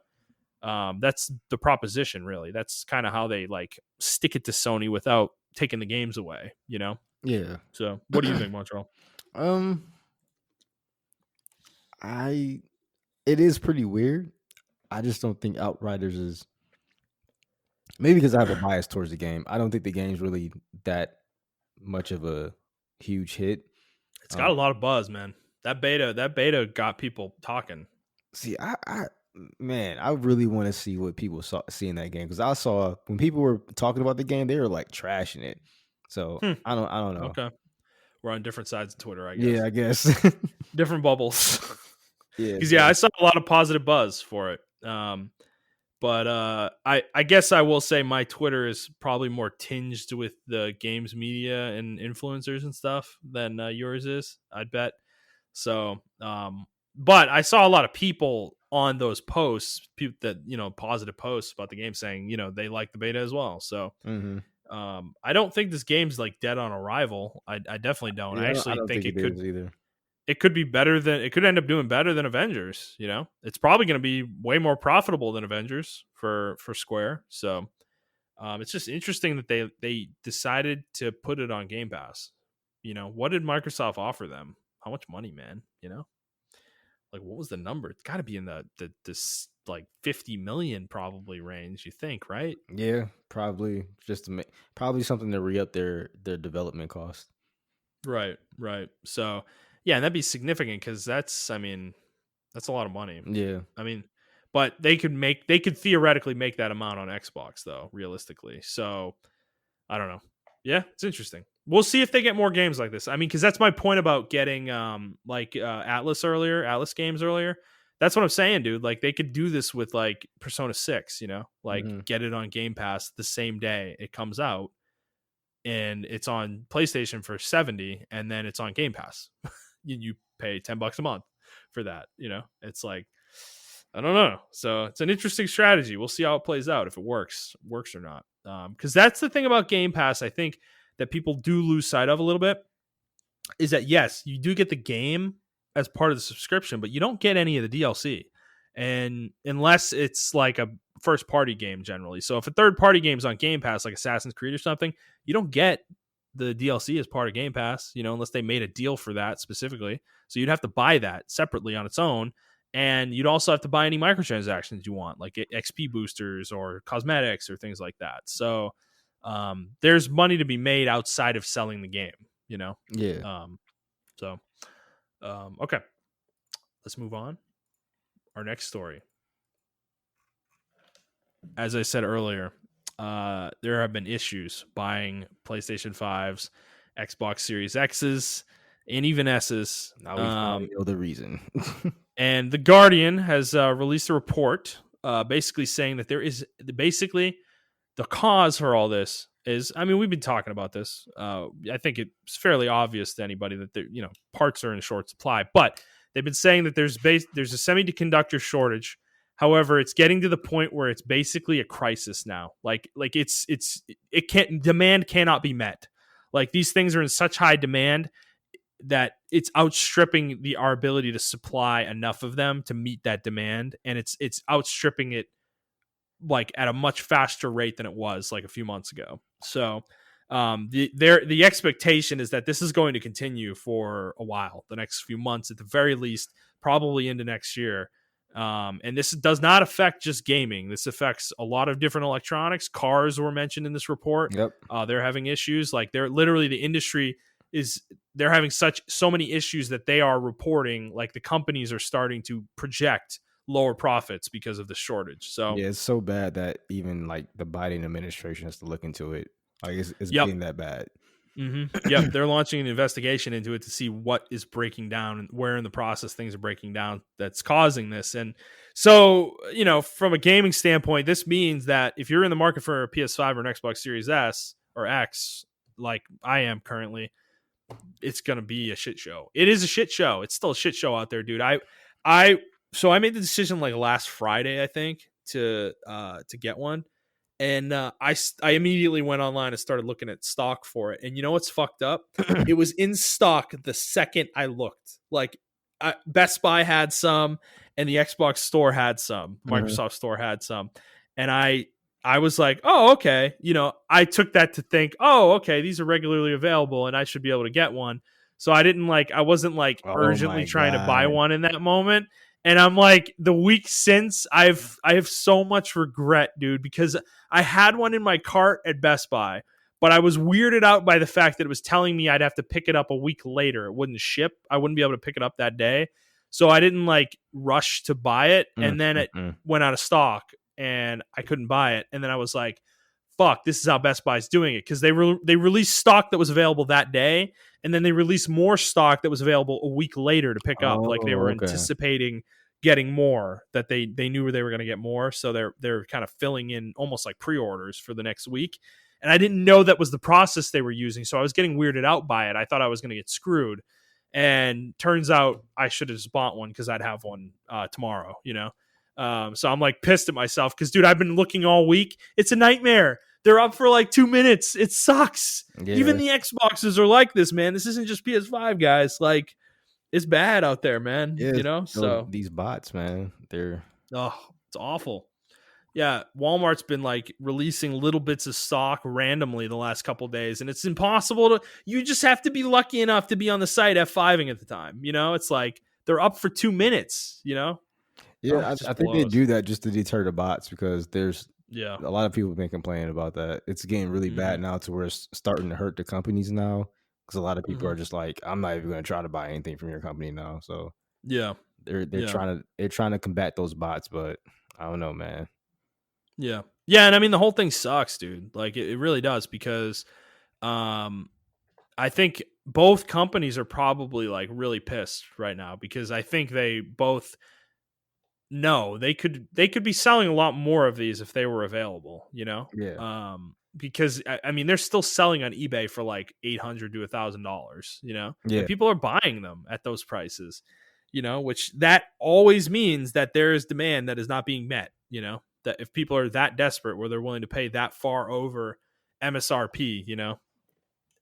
That's the proposition, really. That's kind of how they like stick it to Sony without taking the games away, you know? Yeah. So what do you think, Montreal? It is pretty weird. I just don't think Outriders is maybe because I have a bias towards the game. I don't think the game's really that much of a huge hit. It's got a lot of buzz, man. That beta got people talking. See, man, I really want to see what people see in that game because I saw when people were talking about the game, they were like trashing it. So I don't know. Okay, we're on different sides of Twitter, I guess. Yeah, I guess different bubbles. Yeah, because I saw a lot of positive buzz for it. But I guess I will say my Twitter is probably more tinged with the games media and influencers and stuff than yours is, I'd bet. So, but I saw a lot of people on those posts, that, you know, positive posts about the game saying, you know, they like the beta as well. So, I don't think this game's like dead on arrival. I definitely don't. Yeah, I actually don't think it could either. It could be better than it could end up doing better than Avengers. You know, it's probably going to be way more profitable than Avengers for Square. So it's just interesting that they decided to put it on Game Pass. You know, what did Microsoft offer them? How much money, man? You know, like what was the number? It's got to be in this like 50 million probably range. You think, right? Yeah, probably just to probably something to re up their development cost. Right, right. So, yeah, and that'd be significant because I mean, that's a lot of money. Yeah. I mean, but they could theoretically make that amount on Xbox though, realistically. So I don't know. Yeah, it's interesting. We'll see if they get more games like this. I mean, because that's my point about getting Atlas games earlier. That's what I'm saying, dude. Like they could do this with like Persona 6, like Hmm. get it on Game Pass the same day it comes out and it's on PlayStation for 70 and then it's on Game Pass. You pay $10 a month for that, It's like I don't know. So it's an interesting strategy. We'll see how it plays out if it works or not. Because that's the thing about Game Pass. I think that people do lose sight of a little bit is that yes, you do get the game as part of the subscription, but you don't get any of the DLC, and unless it's like a first party game generally. So if a third party game is on Game Pass, like Assassin's Creed or something, you don't get the DLC as part of Game Pass, unless they made a deal for that specifically. So you'd have to buy that separately on its own. And you'd also have to buy any microtransactions you want, like XP boosters or cosmetics or things like that. So there's money to be made outside of selling the game, you know? Yeah. Um, so, okay, let's move on. Our next story. As I said earlier, there have been issues buying PlayStation 5s, Xbox Series X's, and even S's. Now we finally know the reason. And The Guardian has released a report basically saying that there is basically the cause for all this is, I mean, we've been talking about this. I think it's fairly obvious to anybody that parts are in short supply, but they've been saying that there's a semiconductor shortage. However, it's getting to the point where it's basically a crisis now. Like demand cannot be met. Like these things are in such high demand that it's outstripping our ability to supply enough of them to meet that demand, and it's outstripping it like at a much faster rate than it was like a few months ago. So the expectation is that this is going to continue for a while, the next few months at the very least, probably into next year. And this does not affect just gaming. This affects a lot of different electronics. Cars were mentioned in this report. Yep. They're having issues. Like the industry they're having so many issues that they are reporting. Like the companies are starting to project lower profits because of the shortage. So yeah, it's so bad that even like the Biden administration has to look into it. Like it's yep. getting that bad. Yep, they're launching an investigation into it to see what is breaking down and where in the process things are breaking down that's causing this. And so, from a gaming standpoint, this means that if you're in the market for a PS5 or an Xbox Series S or X, like I am currently, it's going to be a shit show. It is a shit show. It's still a shit show out there, dude. So I made the decision like last Friday, I think, to get one. And I immediately went online and started looking at stock for it. And you know what's fucked up? It was in stock the second I looked. Like Best Buy had some, and the Xbox store had some. Microsoft store had some. And I was like, oh, okay. I took that to think, oh, okay, these are regularly available, and I should be able to get one. So I wasn't like urgently trying to buy one in that moment. And I'm like, the week since, I have so much regret, dude, because I had one in my cart at Best Buy, but I was weirded out by the fact that it was telling me I'd have to pick it up a week later. It wouldn't ship. I wouldn't be able to pick it up that day. So I didn't like rush to buy it. And then it went out of stock and I couldn't buy it. And then I was like, fuck, this is how Best Buy's doing it. Because they released stock that was available that day. And then they released more stock that was available a week later to pick up. Like they were anticipating getting more, that they knew they were going to get more. So they're kind of filling in almost like pre-orders for the next week. And I didn't know that was the process they were using. So I was getting weirded out by it. I thought I was going to get screwed. And turns out I should have just bought one because I'd have one tomorrow, So I'm like pissed at myself because, dude, I've been looking all week. It's a nightmare. They're up for like 2 minutes. It sucks. Yeah. Even the Xboxes are like this, man. This isn't just PS5, guys. Like, it's bad out there, man. Yeah, So these bots, man, it's awful. Yeah, Walmart's been like releasing little bits of stock randomly the last couple of days, and it's impossible you just have to be lucky enough to be on the site F5ing at the time. It's like they're up for 2 minutes, Yeah, I think they do that just to deter the bots because there's a lot of people have been complaining about that. It's getting really bad now to where it's starting to hurt the companies now because a lot of people Mhm. are just like, I'm not even going to try to buy anything from your company now. So Yeah. they're Yeah. trying to combat those bots, but I don't know, man. Yeah. Yeah, and I mean the whole thing sucks, dude. Like it really does because um I think both companies are probably like really pissed right now because I think they both know they could be selling a lot more of these if they were available, you know? Yeah, Because I mean they're still selling on eBay for like $800 to $1,000, you know? And yeah, people are buying them at those prices, you know, which that always means that there is demand that is not being met, you know? That if people are that desperate where they're willing to pay that far over MSRP, you know?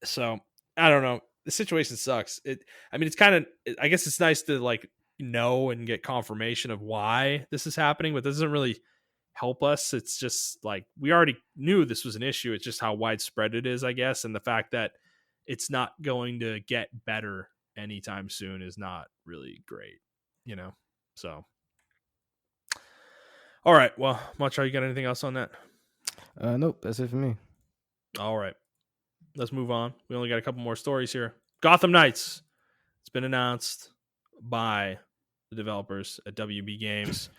So I don't know. The situation sucks. I mean, it's kind of. I guess it's nice to like know and get confirmation of why this is happening, but this doesn't really help us. It's just like we already knew this was an issue. It's just how widespread it is, I guess, and the fact that it's not going to get better anytime soon is not really great. You know. So, all right. Well, Montreal, you got anything else on that? nope, that's it for me. All right. Let's move on. We only got a couple more stories here. Gotham Knights. It's been announced by the developers at WB Games.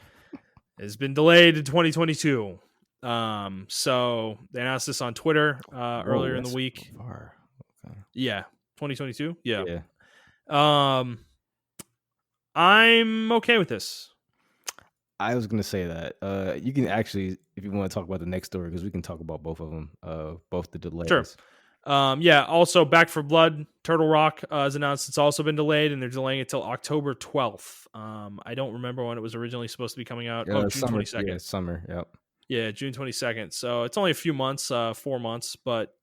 It's been delayed to 2022. So they announced this on Twitter Whoa, earlier in the that's week. far. Okay. Yeah, 2022. Yeah. Yeah, Um, I'm okay with this. I was gonna say that. You can actually, if you want to talk about the next story, because we can talk about both of them. Both the Sure. delays. Yeah. Also, Back for Blood, Turtle Rock has announced it's also been delayed, and they're delaying it till October 12th. I don't remember when it was originally supposed to be coming out. Oh, June Summer. 22nd. Yeah, summer. Yep. Yeah, June 22nd. So it's only a few months, 4 months, but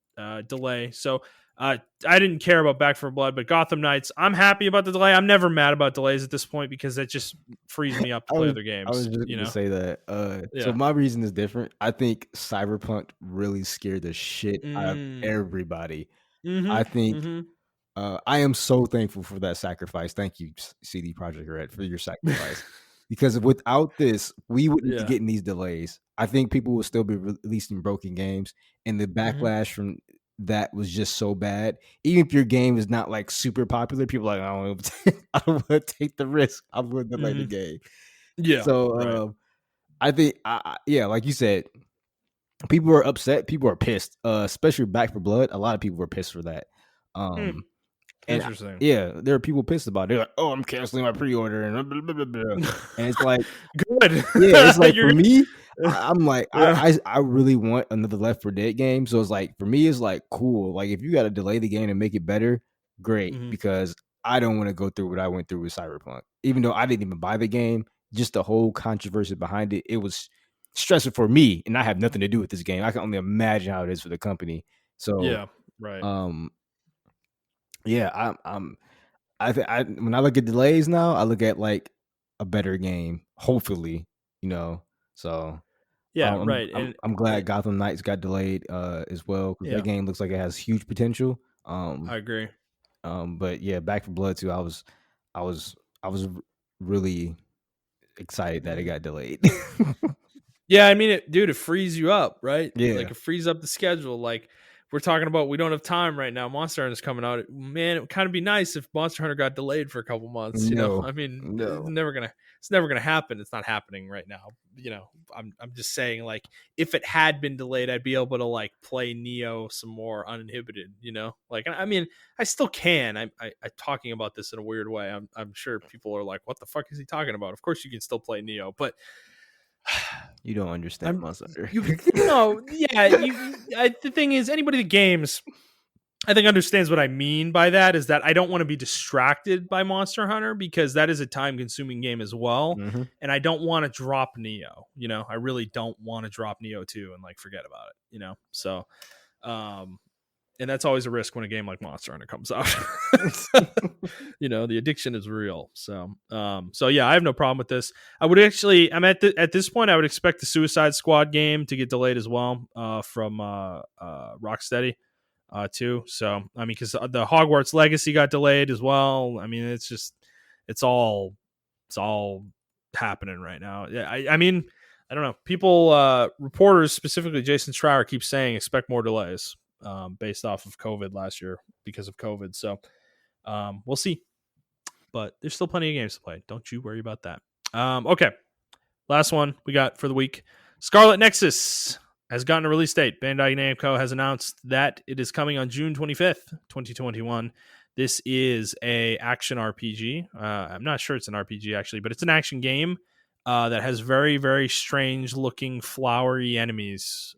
delay. So I didn't care about Back for Blood, but Gotham Knights, I'm happy about the delay. I'm never mad about delays at this point because it just frees me up to play other I was games, just you gonna know? say that. So Yeah. my reason is different. I think Cyberpunk really scared the shit out of Mm. everybody. I Mm-hmm. think Mm-hmm. I am so thankful for that sacrifice. Thank you, CD Projekt Red, for your sacrifice. Because without this, we wouldn't be Yeah. getting these delays. I think people will still be releasing broken games, and the Mm-hmm. backlash from that was just so bad. Even if your game is not like super popular, people are like, I don't want to take the risk. I'm going to delay the Mm-hmm. game. Yeah. So Right. I think, yeah, like you said, people are upset. People are pissed. Especially Back for Blood. A lot of people were pissed for that. Hmm. Um, and Interesting. yeah, there are people pissed about it. They're like, "Oh, I'm canceling my pre-order," and blah, blah, blah, blah. And it's like, Good. yeah, it's like for You're me, I'm like, yeah. I really want another Left 4 Dead game. So it's like for me, it's like cool. Like if you got to delay the game and make it better, great. Mm-hmm. Because I don't want to go through what I went through with Cyberpunk. Even though I didn't even buy the game, just the whole controversy behind it, it was stressful for me, and I have nothing to do with this game. I can only imagine how it is for the company. So, Yeah. Right. um, yeah, when I look at delays now, I look at like a better game, hopefully, you know. So Yeah. Right. I'm glad Gotham Knights got delayed as well because that Yeah, game looks like it has huge potential. I agree. But yeah, Back for Blood too. I was I was really excited that it Mm-hmm. got delayed. Yeah, I mean, it frees you up, right? Like Yeah, it frees up the schedule. Like we're talking about, we don't have time right now. Monster Hunter is coming out. Man, it would kind of be nice if Monster Hunter got delayed for a couple months. You know, no, I mean, no. it's never gonna happen. It's not happening right now. You know, I'm just saying, like, if it had been delayed, I'd be able to like play Neo some more uninhibited. You know, like I mean, I still can. I'm talking about this in a weird way. I'm sure people are like, what the fuck is he talking about? Of course, you can still play Neo, but You don't understand I'm Monster Hunter. you no yeah the thing is anybody that games I think understands what I mean by that is that I don't want to be distracted by Monster Hunter because that is a time consuming game as well, Hmm. and I don't want to drop Neo. You know, I really don't want to drop Neo 2 and like forget about it. You know, so um, and that's always a risk when a game like Monster Hunter comes out. You know, the addiction is real. So yeah, I have no problem with this. I would actually, I'm at this point, I would expect the Suicide Squad game to get delayed as well from Rocksteady too. So I mean, because the Hogwarts Legacy got delayed as well. I mean, it's just it's all it's all happening right now. Yeah, I mean, I don't know. People, reporters, specifically Jason Schreier, keeps saying expect more delays. based off of COVID last year because of COVID. So we'll see. But there's still plenty of games to play. Don't you worry about that. Okay. Last one we got for the week. Scarlet Nexus has gotten a release date. Bandai Namco has announced that it is coming on June 25th, 2021. This is a action RPG. I'm not sure it's an RPG actually, but it's an action game that has very, very strange looking flowery enemies.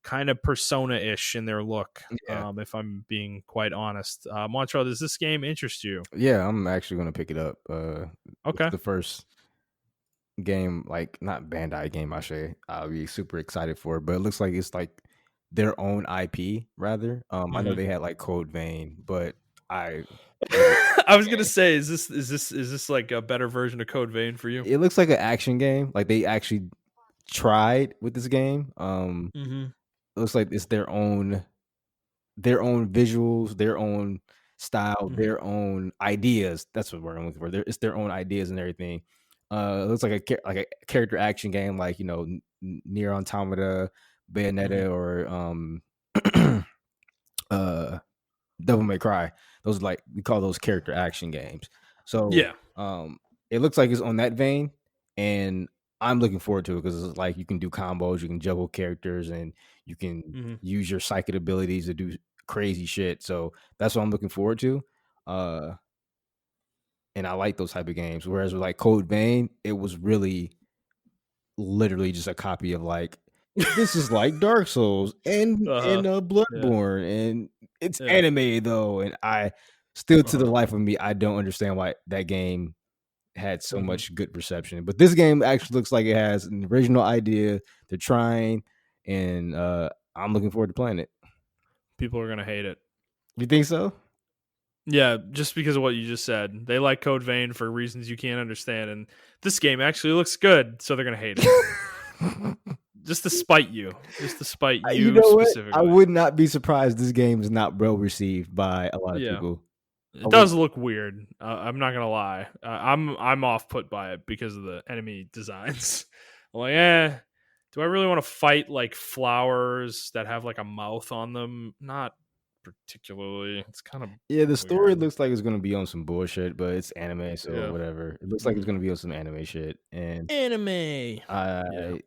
Kind of Persona-ish in their look, Yeah. if I'm being quite honest. Montreal, does this game interest you? Yeah, I'm actually gonna pick it up. It's Okay. the first game, like not Bandai game, I'll be super excited for it, but it looks like it's like their own IP rather. I know Mm-hmm. they had like Code Vein, but I I was gonna say, is this like a better version of Code Vein for you? it looks like an action game. Like they actually tried with this game. Mm-hmm. It looks like it's their own visuals, their own style, Mm-hmm. their own ideas. That's what word I'm looking for. It's their own ideas and everything. It looks like a character action game, like Near Automata, Mm-hmm. Bayonetta, or uh, Devil May Cry. Those like we call those character action games. So Yeah. it looks like it's on that vein, and I'm looking forward to it because it's like you can do combos, you can juggle characters, and you can Mm-hmm. use your psychic abilities to do crazy shit. So that's what I'm looking forward to. Uh, and I like those type of games. Whereas with like Code Vein, it was really literally just a copy of like this is like Dark Souls and Uh-huh. Yeah. Bloodborne, and it's Yeah. anime though, and I still to the Uh-huh. life of me I don't understand why that game had so Mm-hmm. much good reception. But this game actually looks like it has an original idea. They're trying, and I'm looking forward to playing it. People are gonna hate it. You think so? Yeah, just because of what you just said. They like Code Vein for reasons you can't understand, and this game actually looks good, so they're gonna hate it. Just to spite you. Just to spite You you know what? I specifically. would not be surprised this game is not well received by a lot of Yeah. people. I It would. does look weird. I'm not gonna lie. I'm off put by it because of the enemy designs. I'm like, do I really want to fight like flowers that have like a mouth on them? Not particularly. It's kind of Yeah, the story weird. looks like it's gonna be on some bullshit, but it's anime, so Yeah. whatever. It looks like it's Mm. gonna be on some anime shit, and Anime. Yeah. I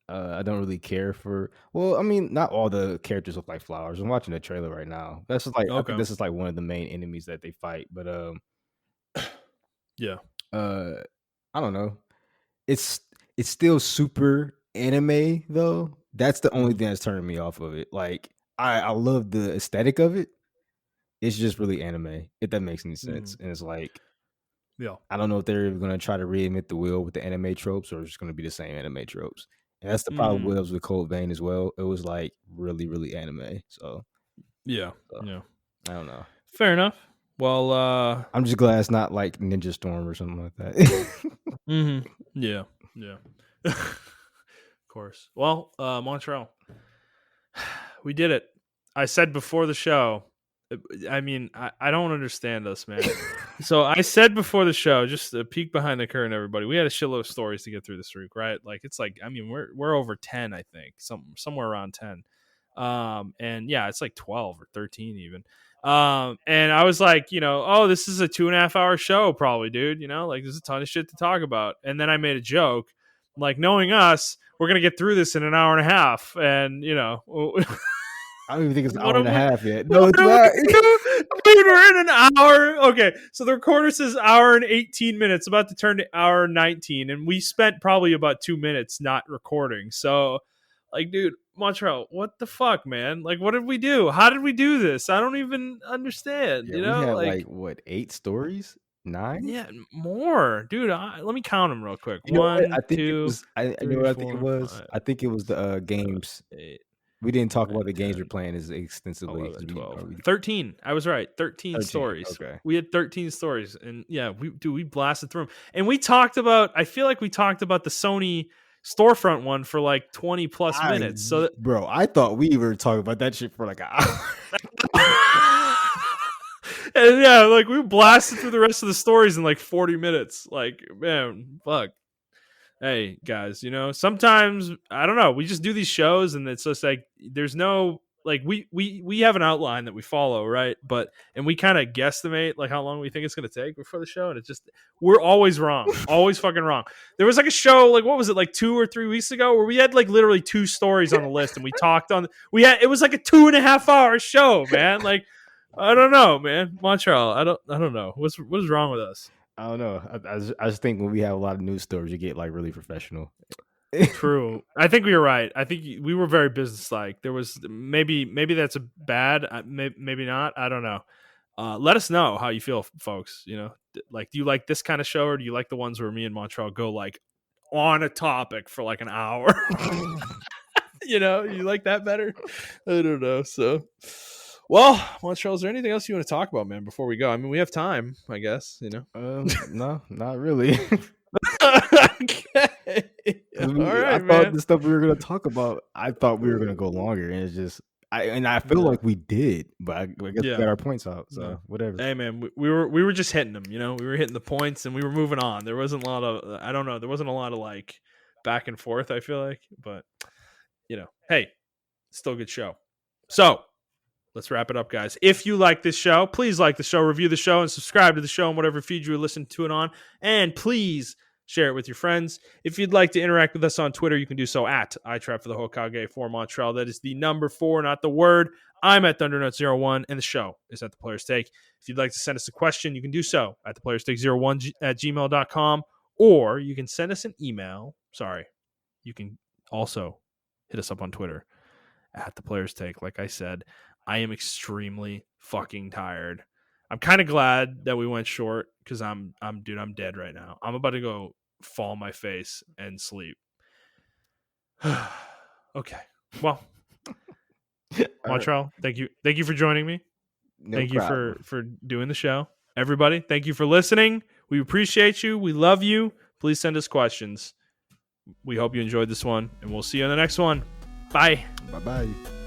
I don't really care for. Well, I mean, not all the characters look like flowers. I'm watching the trailer right now. That's just like I think Okay. this is like one of the main enemies that they fight. But Yeah. uh, I don't know. It's it's still super anime though. That's the only Mm-hmm. thing that's turning me off of it. Like I love the aesthetic of it. It's just really anime, if that makes any Mm-hmm. sense. And it's like Yeah. I don't know if they're gonna try to reinvent the wheel with the anime tropes or it's just gonna be the same anime tropes. And that's the problem Mm-hmm. with Cold Vein as well. It was like really, really anime. Yeah. So Yeah. I don't know. Fair enough. Well, I'm just glad it's not like Ninja Storm or something like that. mm-hmm. Yeah. Yeah. Of course. Well, Montreal, we did it. I said before the show. I mean, I don't understand us, man. So I said before the show, just a peek behind the curtain, everybody. We had a shitload of stories to get through this week, right? Like it's like, I mean, we're over 10, I think, somewhere around 10. And yeah, it's like 12 or 13 even. And I was like, oh, this is a 2.5 hour show, probably, dude. Like there's a ton of shit to talk about. And then I made a joke, like knowing us, we're gonna get through this in an hour and a half, and I don't even think it's an what hour and am a we? half yet. No, What it's do not. we do? I mean, we're in an hour. Okay, so the recorder says hour and 18 minutes, about to turn to hour 19, and we spent probably about 2 minutes not recording. So, like, dude, Montreal, what the fuck, man? Like, what did we do? How did we do this? I don't even understand. Yeah, we had Like, like what 8 stories, 9. yeah, more, dude. Let me count them real quick. You know what? I One, think it two, was. I know three, what I think it four, was. five, I think it was the seven, games. eight, We didn't talk nine, about the games we're 10, playing as extensively 11, because we 12, we 13. I was right. 13 13. stories. Okay. We had 13 stories. And yeah, we blasted through them. And we talked about, I feel like we talked about the Sony storefront one for like 20 plus minutes. So, Bro, I thought we were talking about that shit for like an hour. and yeah, like we blasted through the rest of the stories in like 40 minutes. Like, man, fuck. Hey guys, sometimes I don't know. We just do these shows, and it's just like there's no like we have an outline that we follow, right? And we kind of guesstimate like how long we think it's going to take before the show, and it's just we're always wrong, always fucking wrong. There was like a show, like what was it, like 2 or 3 weeks ago, where we had like literally 2 stories on the list, and we talked on. It was like a 2.5 hour show, man. Like I don't know, man. Montreal, I don't know what is wrong with us. I don't know. I just think when we have a lot of news stories, you get like really professional. True. I think we were right. I think we were very businesslike. There was maybe that's a bad, maybe not. I don't know. Let us know how you feel, folks. You know, like, do you like this kind of show, or do you like the ones where me and Montreal go like on a topic for like an hour? You know, you like that better? I don't know. So, well, Montreal, is there anything else you want to talk about, man, before we go? I mean, we have time, I guess. You know. No, not really. Okay. All right, I man. thought the stuff we were gonna talk about, I thought we were gonna go longer, and it's just I feel like we did, but I guess we got our points out, so whatever. Hey man, we were just hitting them, you know. We were hitting the points, and we were moving on. There wasn't a lot of there wasn't a lot of like back and forth, I feel like, but you know, hey, still a good show. So let's wrap it up, guys. If you like this show, please like the show, review the show, and subscribe to the show on whatever feed you listen to it on. And please share it with your friends. If you'd like to interact with us on Twitter, you can do so at iTrap for the Hokage for Montreal. That is the number 4, not the word. I'm at Thundernuts01, and the show is at The Players Take. If you'd like to send us a question, you can do so at theplayerstake01 at gmail.com, or you can send us an email. Sorry. You can also hit us up on Twitter at The Players Take. Like I said, I am extremely fucking tired. I'm kind of glad that we went short, because I'm dead right now. I'm about to go fall on my face and sleep. Okay. Well, Montreal, thank you for joining me. Thank you for doing the show. Everybody, thank you for listening. We appreciate you. We love you. Please send us questions. We hope you enjoyed this one, and we'll see you on the next one. Bye. Bye-bye.